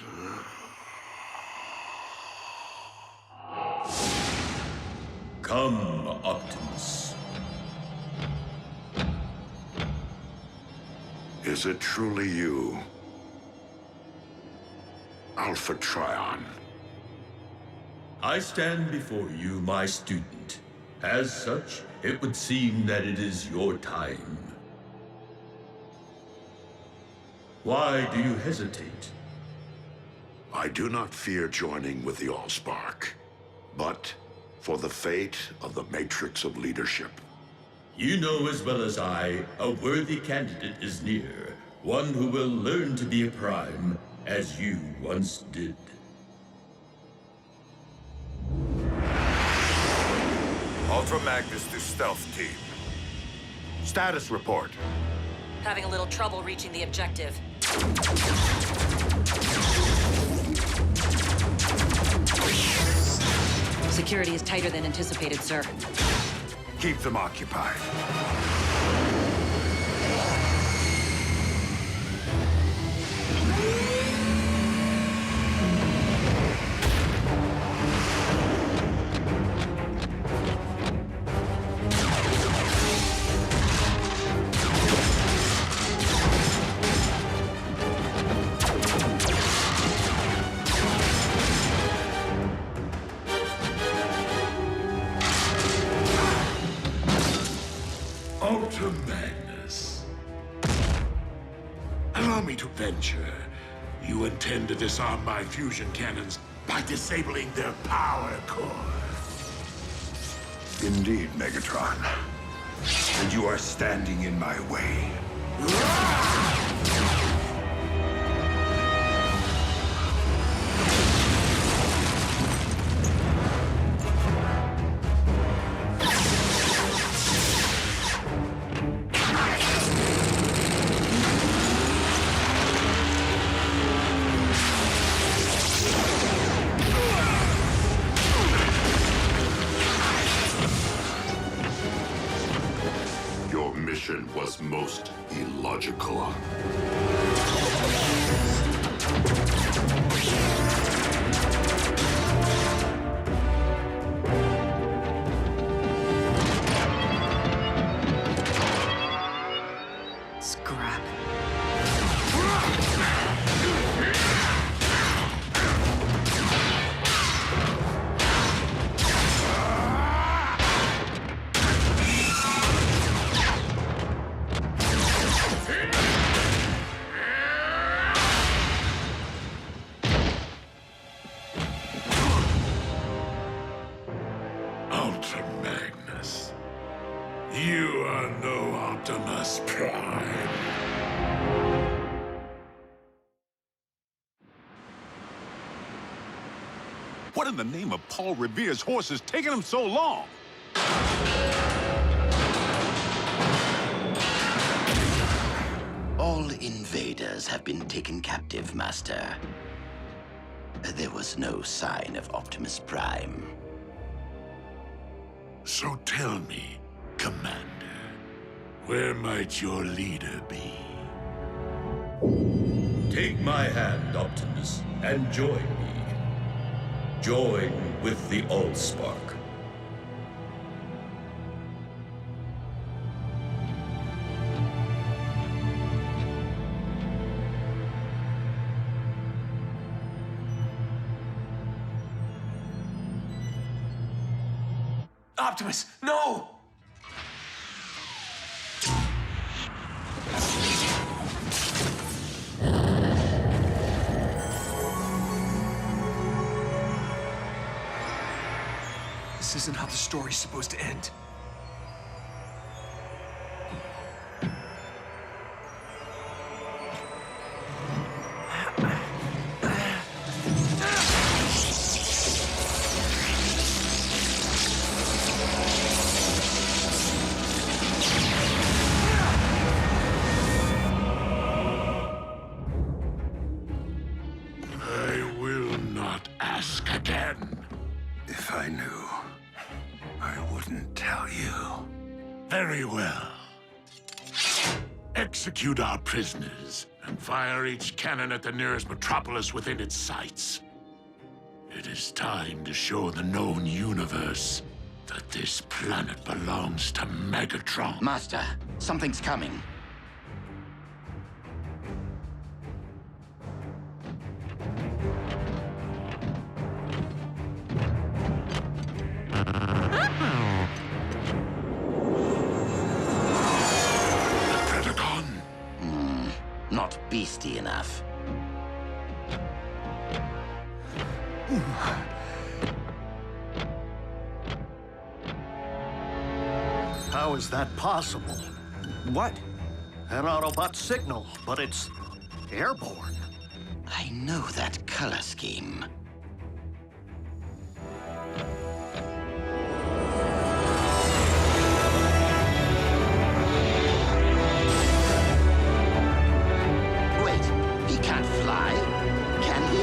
Come, Optimus. Is it truly you, Alpha Trion? I stand before you, my student. As such, it would seem that it is your time. Why do you hesitate? I do not fear joining with the Allspark, but for the fate of the Matrix of Leadership. You know as well as I, a worthy candidate is near. One who will learn to be a Prime, as you once did. Ultra Magnus to stealth team. Status report. Having a little trouble reaching the objective. Security is tighter than anticipated, sir. Keep them occupied. Magnus. Allow me to venture. You intend to disarm my fusion cannons by disabling their power core. Indeed, Megatron. And you are standing in my way. Was most illogical. Scrap. Magnus, you are no Optimus Prime. What in the name of Paul Revere's horse is taking him so long? All invaders have been taken captive, Master. There was no sign of Optimus Prime. So tell me, Commander, where might your leader be? Take my hand, Optimus, and join me. Join with the Allspark. Optimus, no! This isn't how the story's supposed to end. I will not ask again. If I knew, I wouldn't tell you. Very well. Execute our prisoners and fire each cannon at the nearest metropolis within its sights. It is time to show the known universe that this planet belongs to Megatron. Master, something's coming. Predacon? Not beastie enough. How is that possible? What? An Autobot signal, but it's airborne. I know that color scheme. Wait, he can't fly, can he?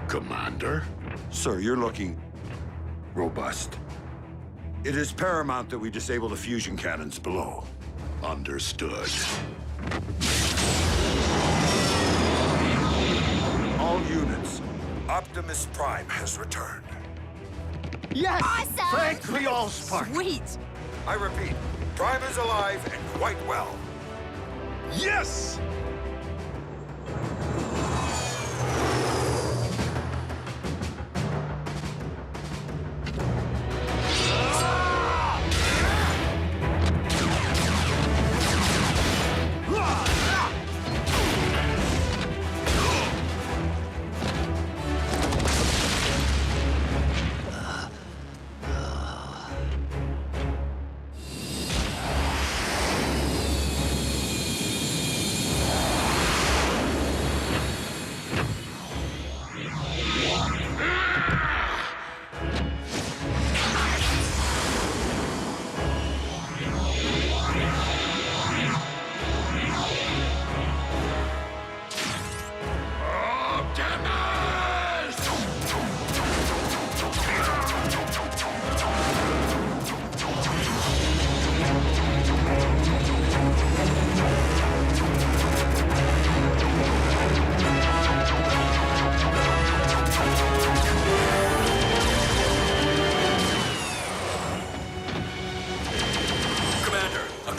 Commander? Sir, you're looking robust. It is paramount that we disable the fusion cannons below. Understood. All units, Optimus Prime has returned. Yes! Awesome! Thank the Allspark! Sweet! I repeat, Prime is alive and quite well. Yes!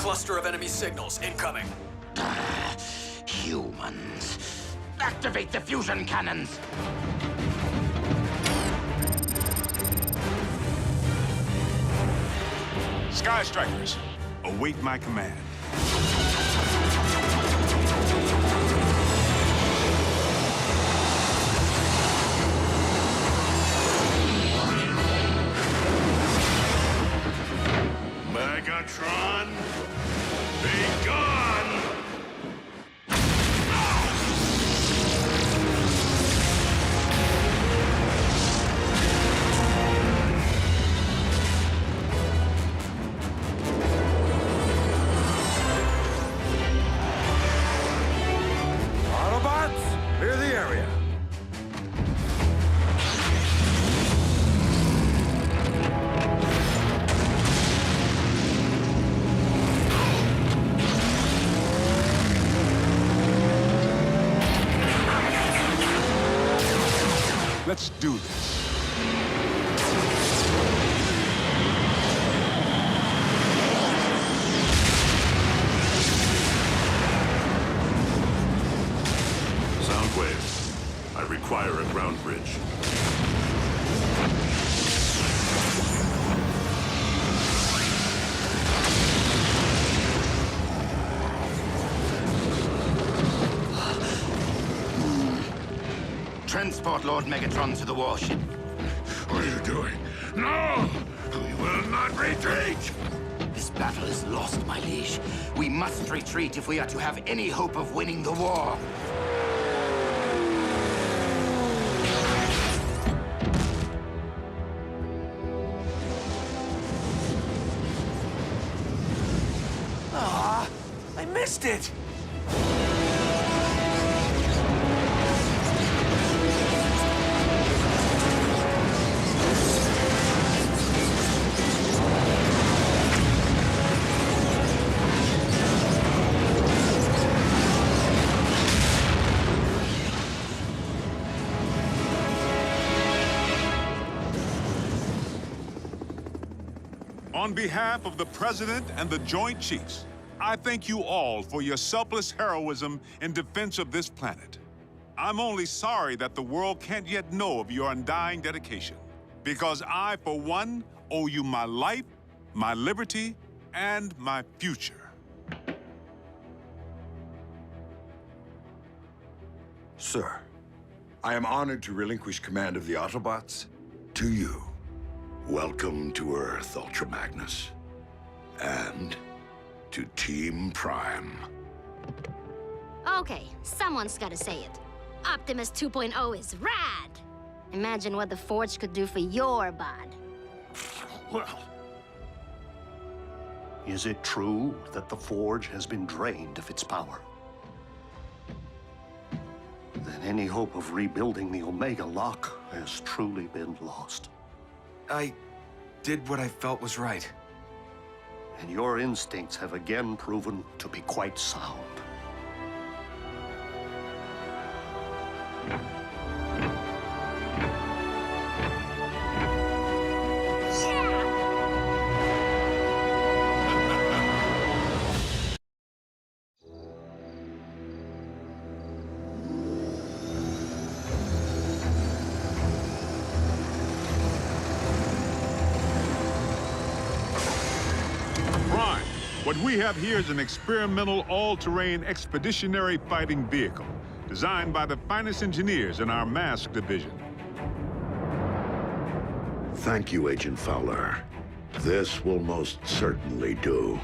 cluster of enemy signals incoming. Humans. Activate the fusion cannons! Sky Strikers, await my command. Megatron, be gone! Autobots, clear the area. ground bridge. Transport Lord Megatron to the warship. What are you doing? No! We will not retreat! This battle is lost, my liege. We must retreat if we are to have any hope of winning the war. Ah, I missed it! On behalf of the President and the Joint Chiefs, I thank you all for your selfless heroism in defense of this planet. I'm only sorry that the world can't yet know of your undying dedication, because I, for one, owe you my life, my liberty, and my future. Sir, I am honored to relinquish command of the Autobots to you. Welcome to Earth, Ultra Magnus. And to Team Prime. Okay, someone's gotta say it. Optimus 2.0 is rad! Imagine what the Forge could do for your bod. Well, is it true that the Forge has been drained of its power? Then any hope of rebuilding the Omega Lock has truly been lost. I did what I felt was right. And your instincts have again proven to be quite sound. What we have here is an experimental all-terrain expeditionary fighting vehicle designed by the finest engineers in our mask division. Thank you, Agent Fowler. This will most certainly do.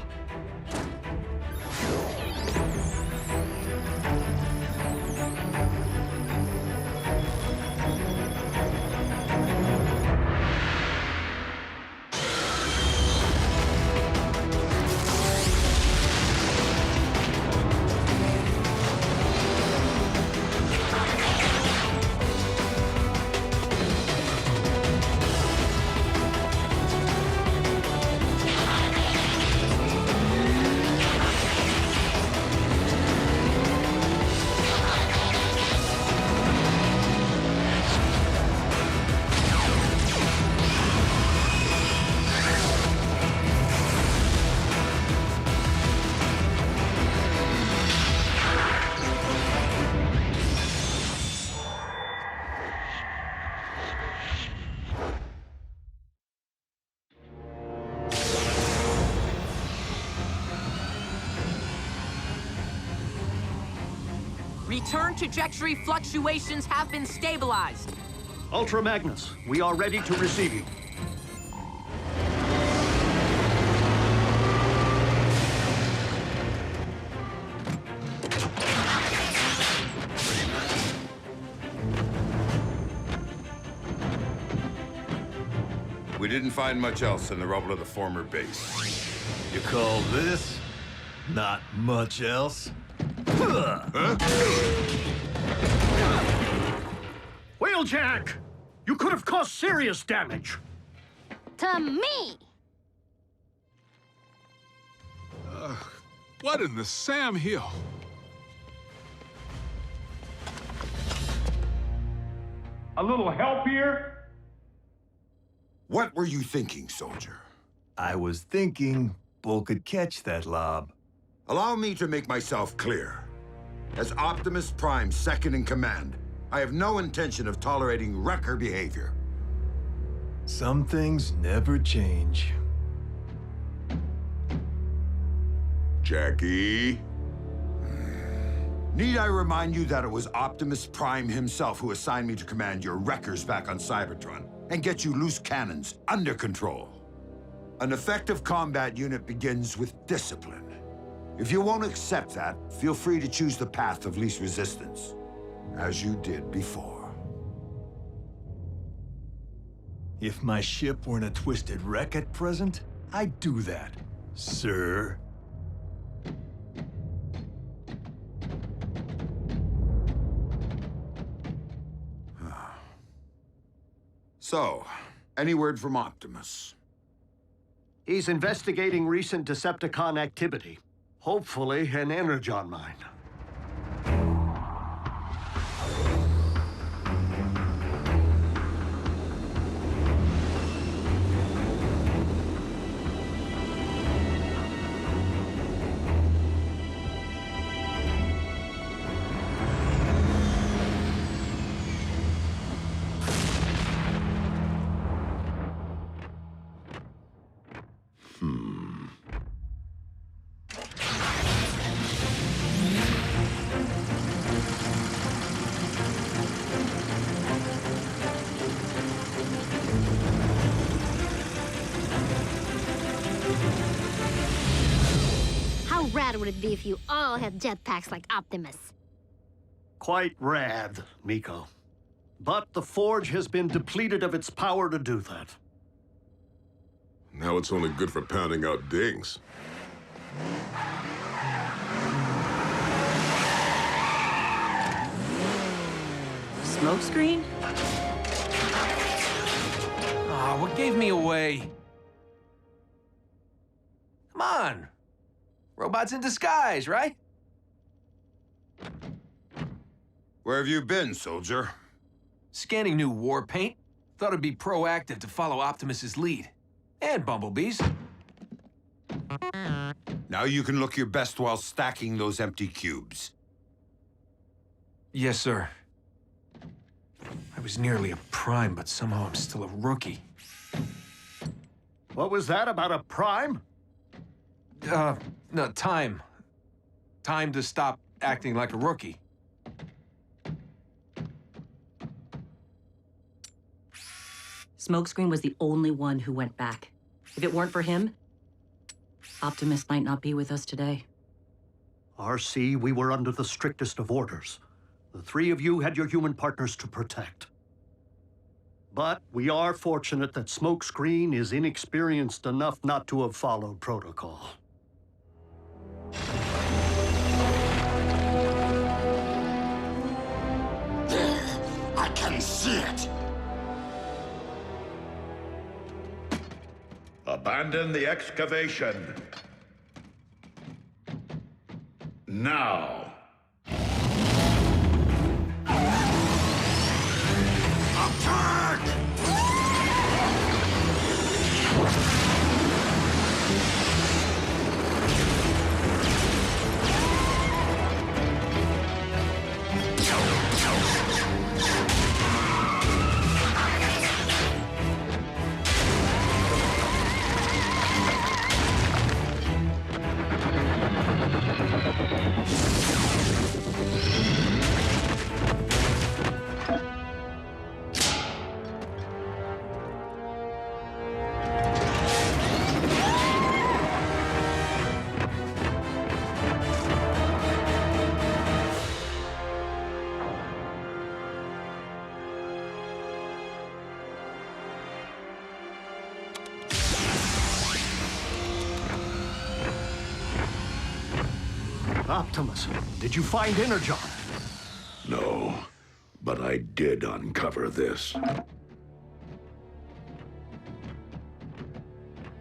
Return trajectory fluctuations have been stabilized. Ultra Magnus, we are ready to receive you. We didn't find much else in the rubble of the former base. You call this not much else? Wheeljack! You could have caused serious damage. To me! What in the Sam Hill? A little help here? What were you thinking, soldier? I was thinking Bull could catch that lob. Allow me to make myself clear. As Optimus Prime's second in command, I have no intention of tolerating wrecker behavior. Some things never change. Jackie? Need I remind you that it was Optimus Prime himself who assigned me to command your wreckers back on Cybertron and get you loose cannons under control? An effective combat unit begins with discipline. If you won't accept that, feel free to choose the path of least resistance, as you did before. If my ship were in a twisted wreck at present, I'd do that, sir. So, any word from Optimus? He's investigating recent Decepticon activity. Hopefully, an energon mine. How rad would it be if you all had jetpacks like Optimus? Quite rad, Miko. But the Forge has been depleted of its power to do that. Now it's only good for pounding out dings. Smokescreen? Ah, what gave me away? Come on. Robots in disguise, right? Where have you been, soldier? Scanning new war paint. Thought it'd be proactive to follow Optimus's lead. And Bumblebee's. Now you can look your best while stacking those empty cubes. Yes, sir. I was nearly a prime, but somehow I'm still a rookie. What was that about a prime? No, time. Time to stop acting like a rookie. Smokescreen was the only one who went back. If it weren't for him, Optimus might not be with us today. RC, we were under the strictest of orders. The three of you had your human partners to protect. But we are fortunate that Smokescreen is inexperienced enough not to have followed protocol. There, I can see it. Abandon the excavation. Now. Attack! Optimus, did you find Energon? No, but I did uncover this.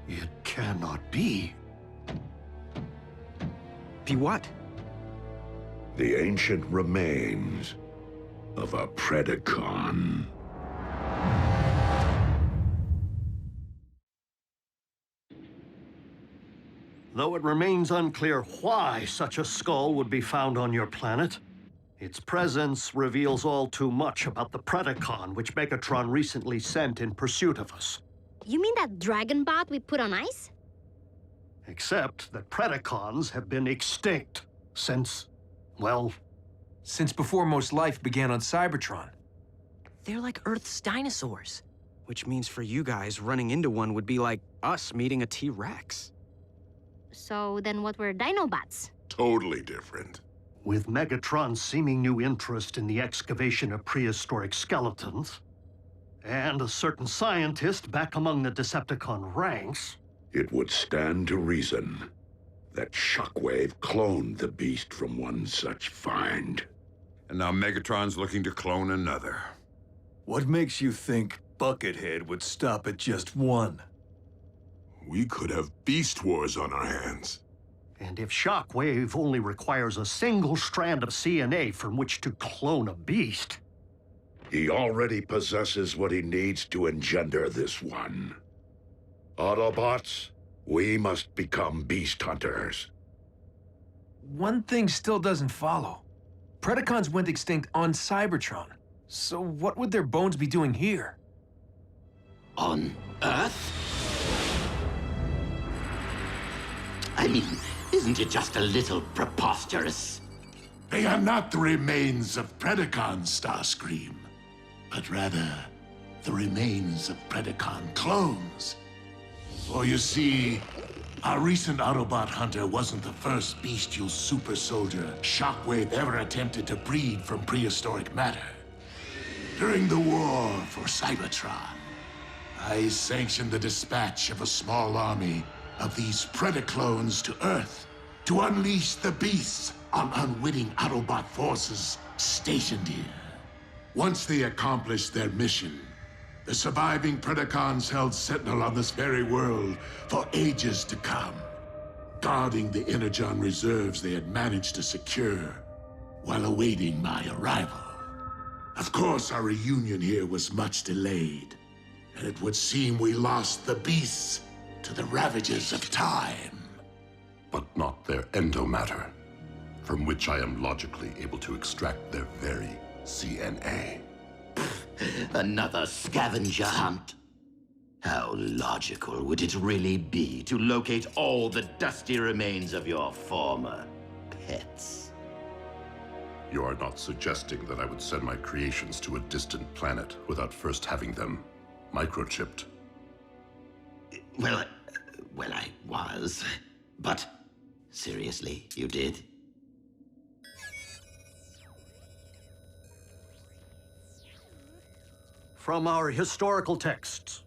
It cannot be. Be what? The ancient remains of a Predacon. Though it remains unclear why such a skull would be found on your planet, Its presence reveals all too much about the Predacon which Megatron recently sent in pursuit of us. You mean that dragon bot we put on ice? Except that Predacons have been extinct since, well... Since before most life began on Cybertron. They're like Earth's dinosaurs. Which means for you guys, running into one would be like us meeting a T-Rex. So then what were Dinobots? Totally different. With Megatron's seeming new interest in the excavation of prehistoric skeletons, and a certain scientist back among the Decepticon ranks... It would stand to reason that Shockwave cloned the beast from one such find. And now Megatron's looking to clone another. What makes you think Buckethead would stop at just one? We could have beast wars on our hands. And if Shockwave only requires a single strand of CNA from which to clone a beast... He already possesses what he needs to engender this one. Autobots, we must become beast hunters. One thing still doesn't follow. Predacons went extinct on Cybertron. So what would their bones be doing here? On Earth? I mean, isn't it just a little preposterous? They are not the remains of Predacon, Starscream, but rather the remains of Predacon clones. For you see, our recent Autobot hunter wasn't the first bestial super soldier Shockwave ever attempted to breed from prehistoric matter. During the war for Cybertron, I sanctioned the dispatch of a small army of these Predaclones to Earth to unleash the beasts on unwitting Autobot forces stationed here. Once they accomplished their mission, the surviving Predacons held sentinel on this very world for ages to come, guarding the energon reserves they had managed to secure while awaiting my arrival. Of course, our reunion here was much delayed, and it would seem we lost the beasts to the ravages of time. But not their endomatter, from which I am logically able to extract their very CNA. Another scavenger hunt? How logical would it really be to locate all the dusty remains of your former pets? You are not suggesting that I would send my creations to a distant planet without first having them microchipped? Well, I was. But seriously, you did? From our historical texts.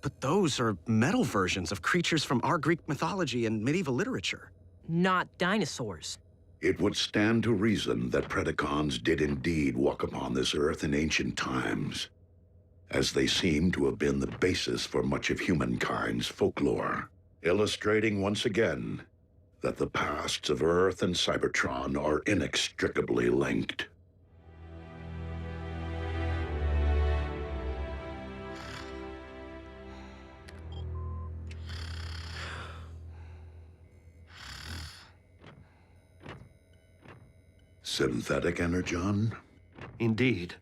But those are metal versions of creatures from our Greek mythology and medieval literature. Not dinosaurs. It would stand to reason that Predacons did indeed walk upon this Earth in ancient times, as they seem to have been the basis for much of humankind's folklore, illustrating once again that the pasts of Earth and Cybertron are inextricably linked. Synthetic energon? Indeed.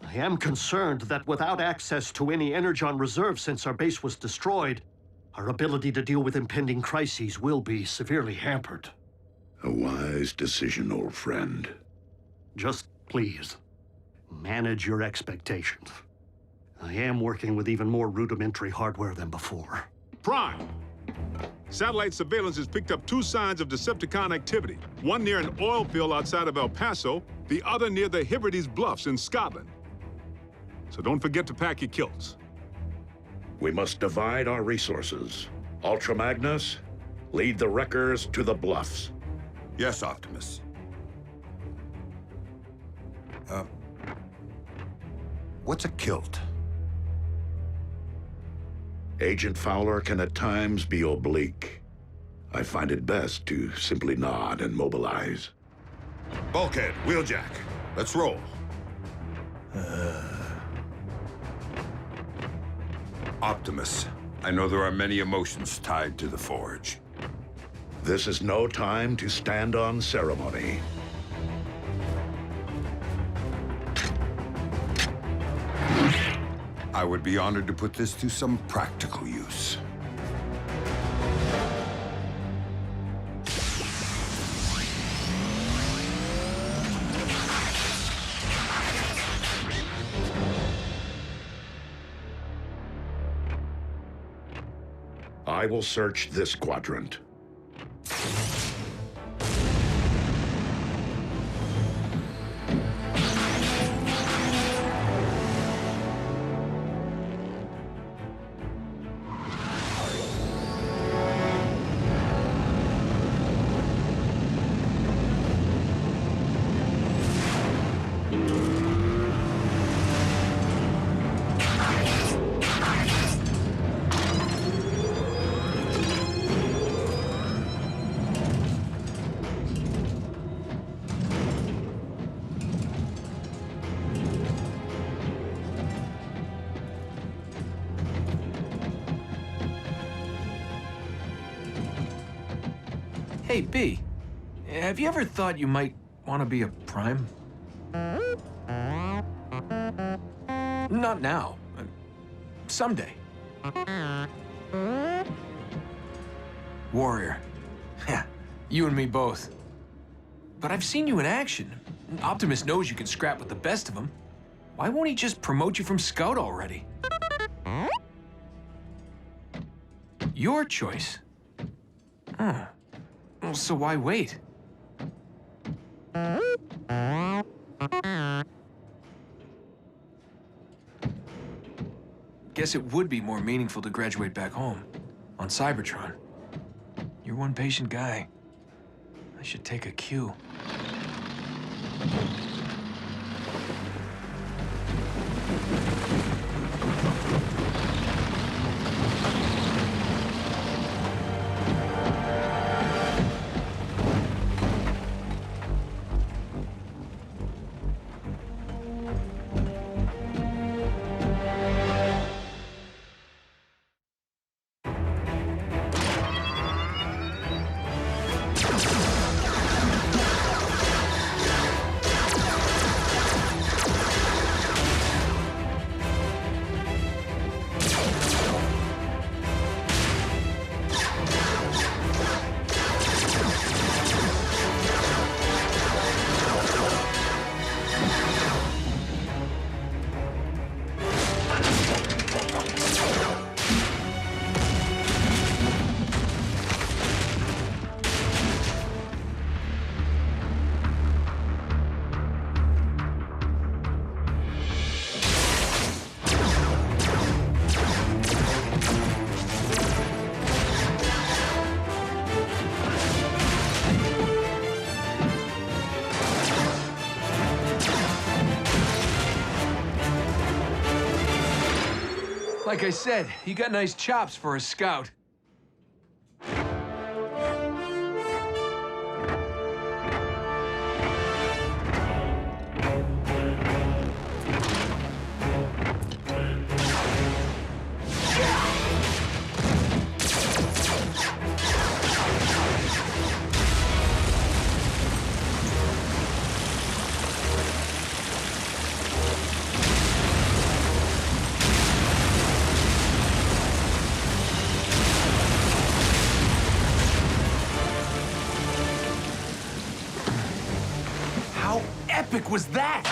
I am concerned that without access to any energon reserve since our base was destroyed, our ability to deal with impending crises will be severely hampered. A wise decision, old friend. Just please, manage your expectations. I am working with even more rudimentary hardware than before. Prime! Satellite surveillance has picked up 2 signs of Decepticon activity. One near an oil field outside of El Paso, the other near the Hebrides Bluffs in Scotland. So don't forget to pack your kilts. We must divide our resources. Ultra Magnus, lead the wreckers to the bluffs. Yes, Optimus. What's a kilt? Agent Fowler can at times be oblique. I find it best to simply nod and mobilize. Bulkhead, Wheeljack, let's roll. Optimus, I know there are many emotions tied to the Forge. This is no time to stand on ceremony. I would be honored to put this to some practical use. I will search this quadrant. Hey, B, have you ever thought you might want to be a Prime? Not now. Someday. Warrior. Yeah, you and me both. But I've seen you in action. Optimus knows you can scrap with the best of them. Why won't he just promote you from Scout already? Your choice. Huh. Well, so why wait? Guess it would be more meaningful to graduate back home, on Cybertron. You're one patient guy. I should take a cue. Like I said, you got nice chops for a Scout. How epic was that?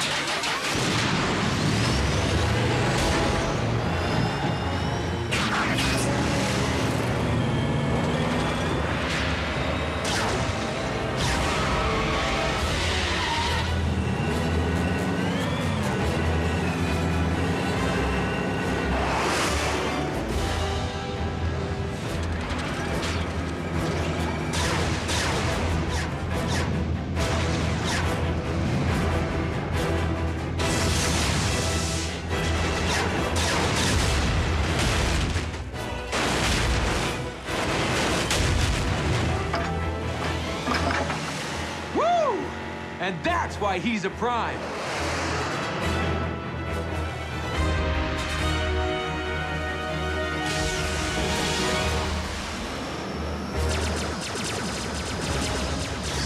And that's why he's a Prime.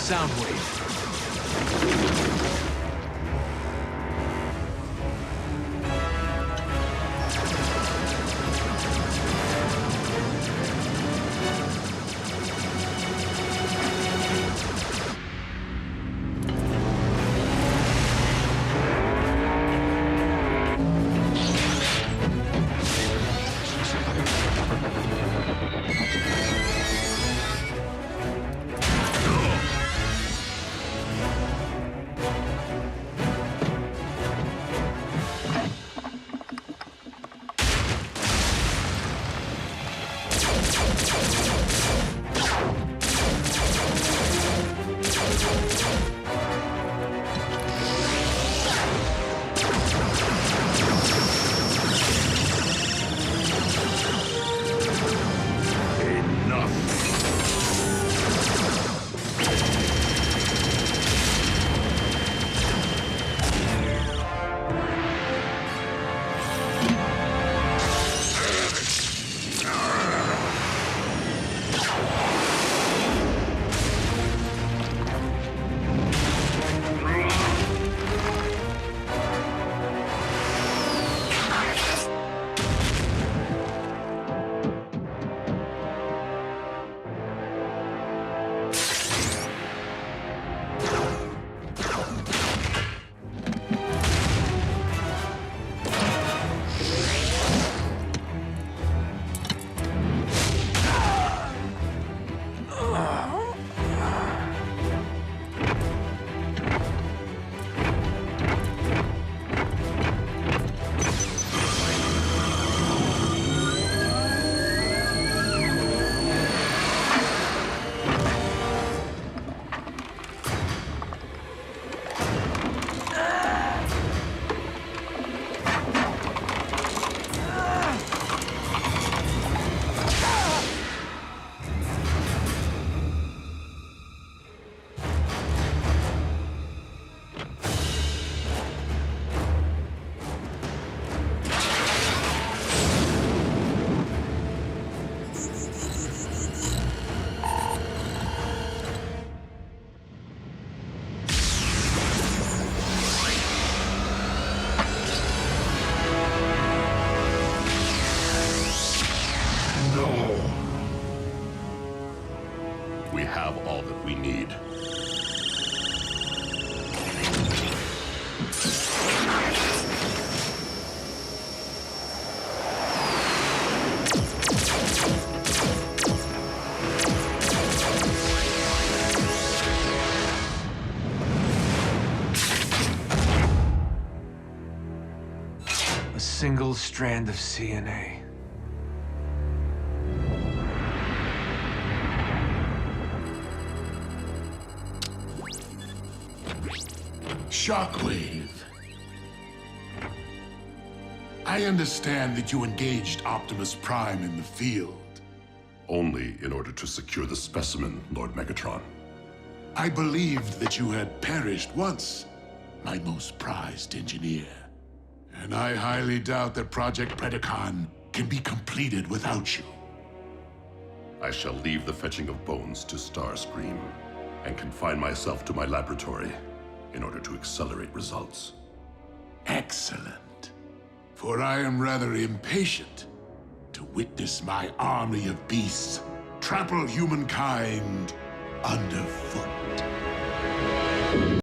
Soundwave. all that we need. A single strand of CNA. Shockwave. I understand that you engaged Optimus Prime in the field. Only in order to secure the specimen, Lord Megatron. I believed that you had perished once, my most prized engineer. And I highly doubt that Project Predacon can be completed without you. I shall leave the fetching of bones to Starcream and confine myself to my laboratory in order to accelerate results. Excellent. For I am rather impatient to witness my army of beasts trample humankind underfoot.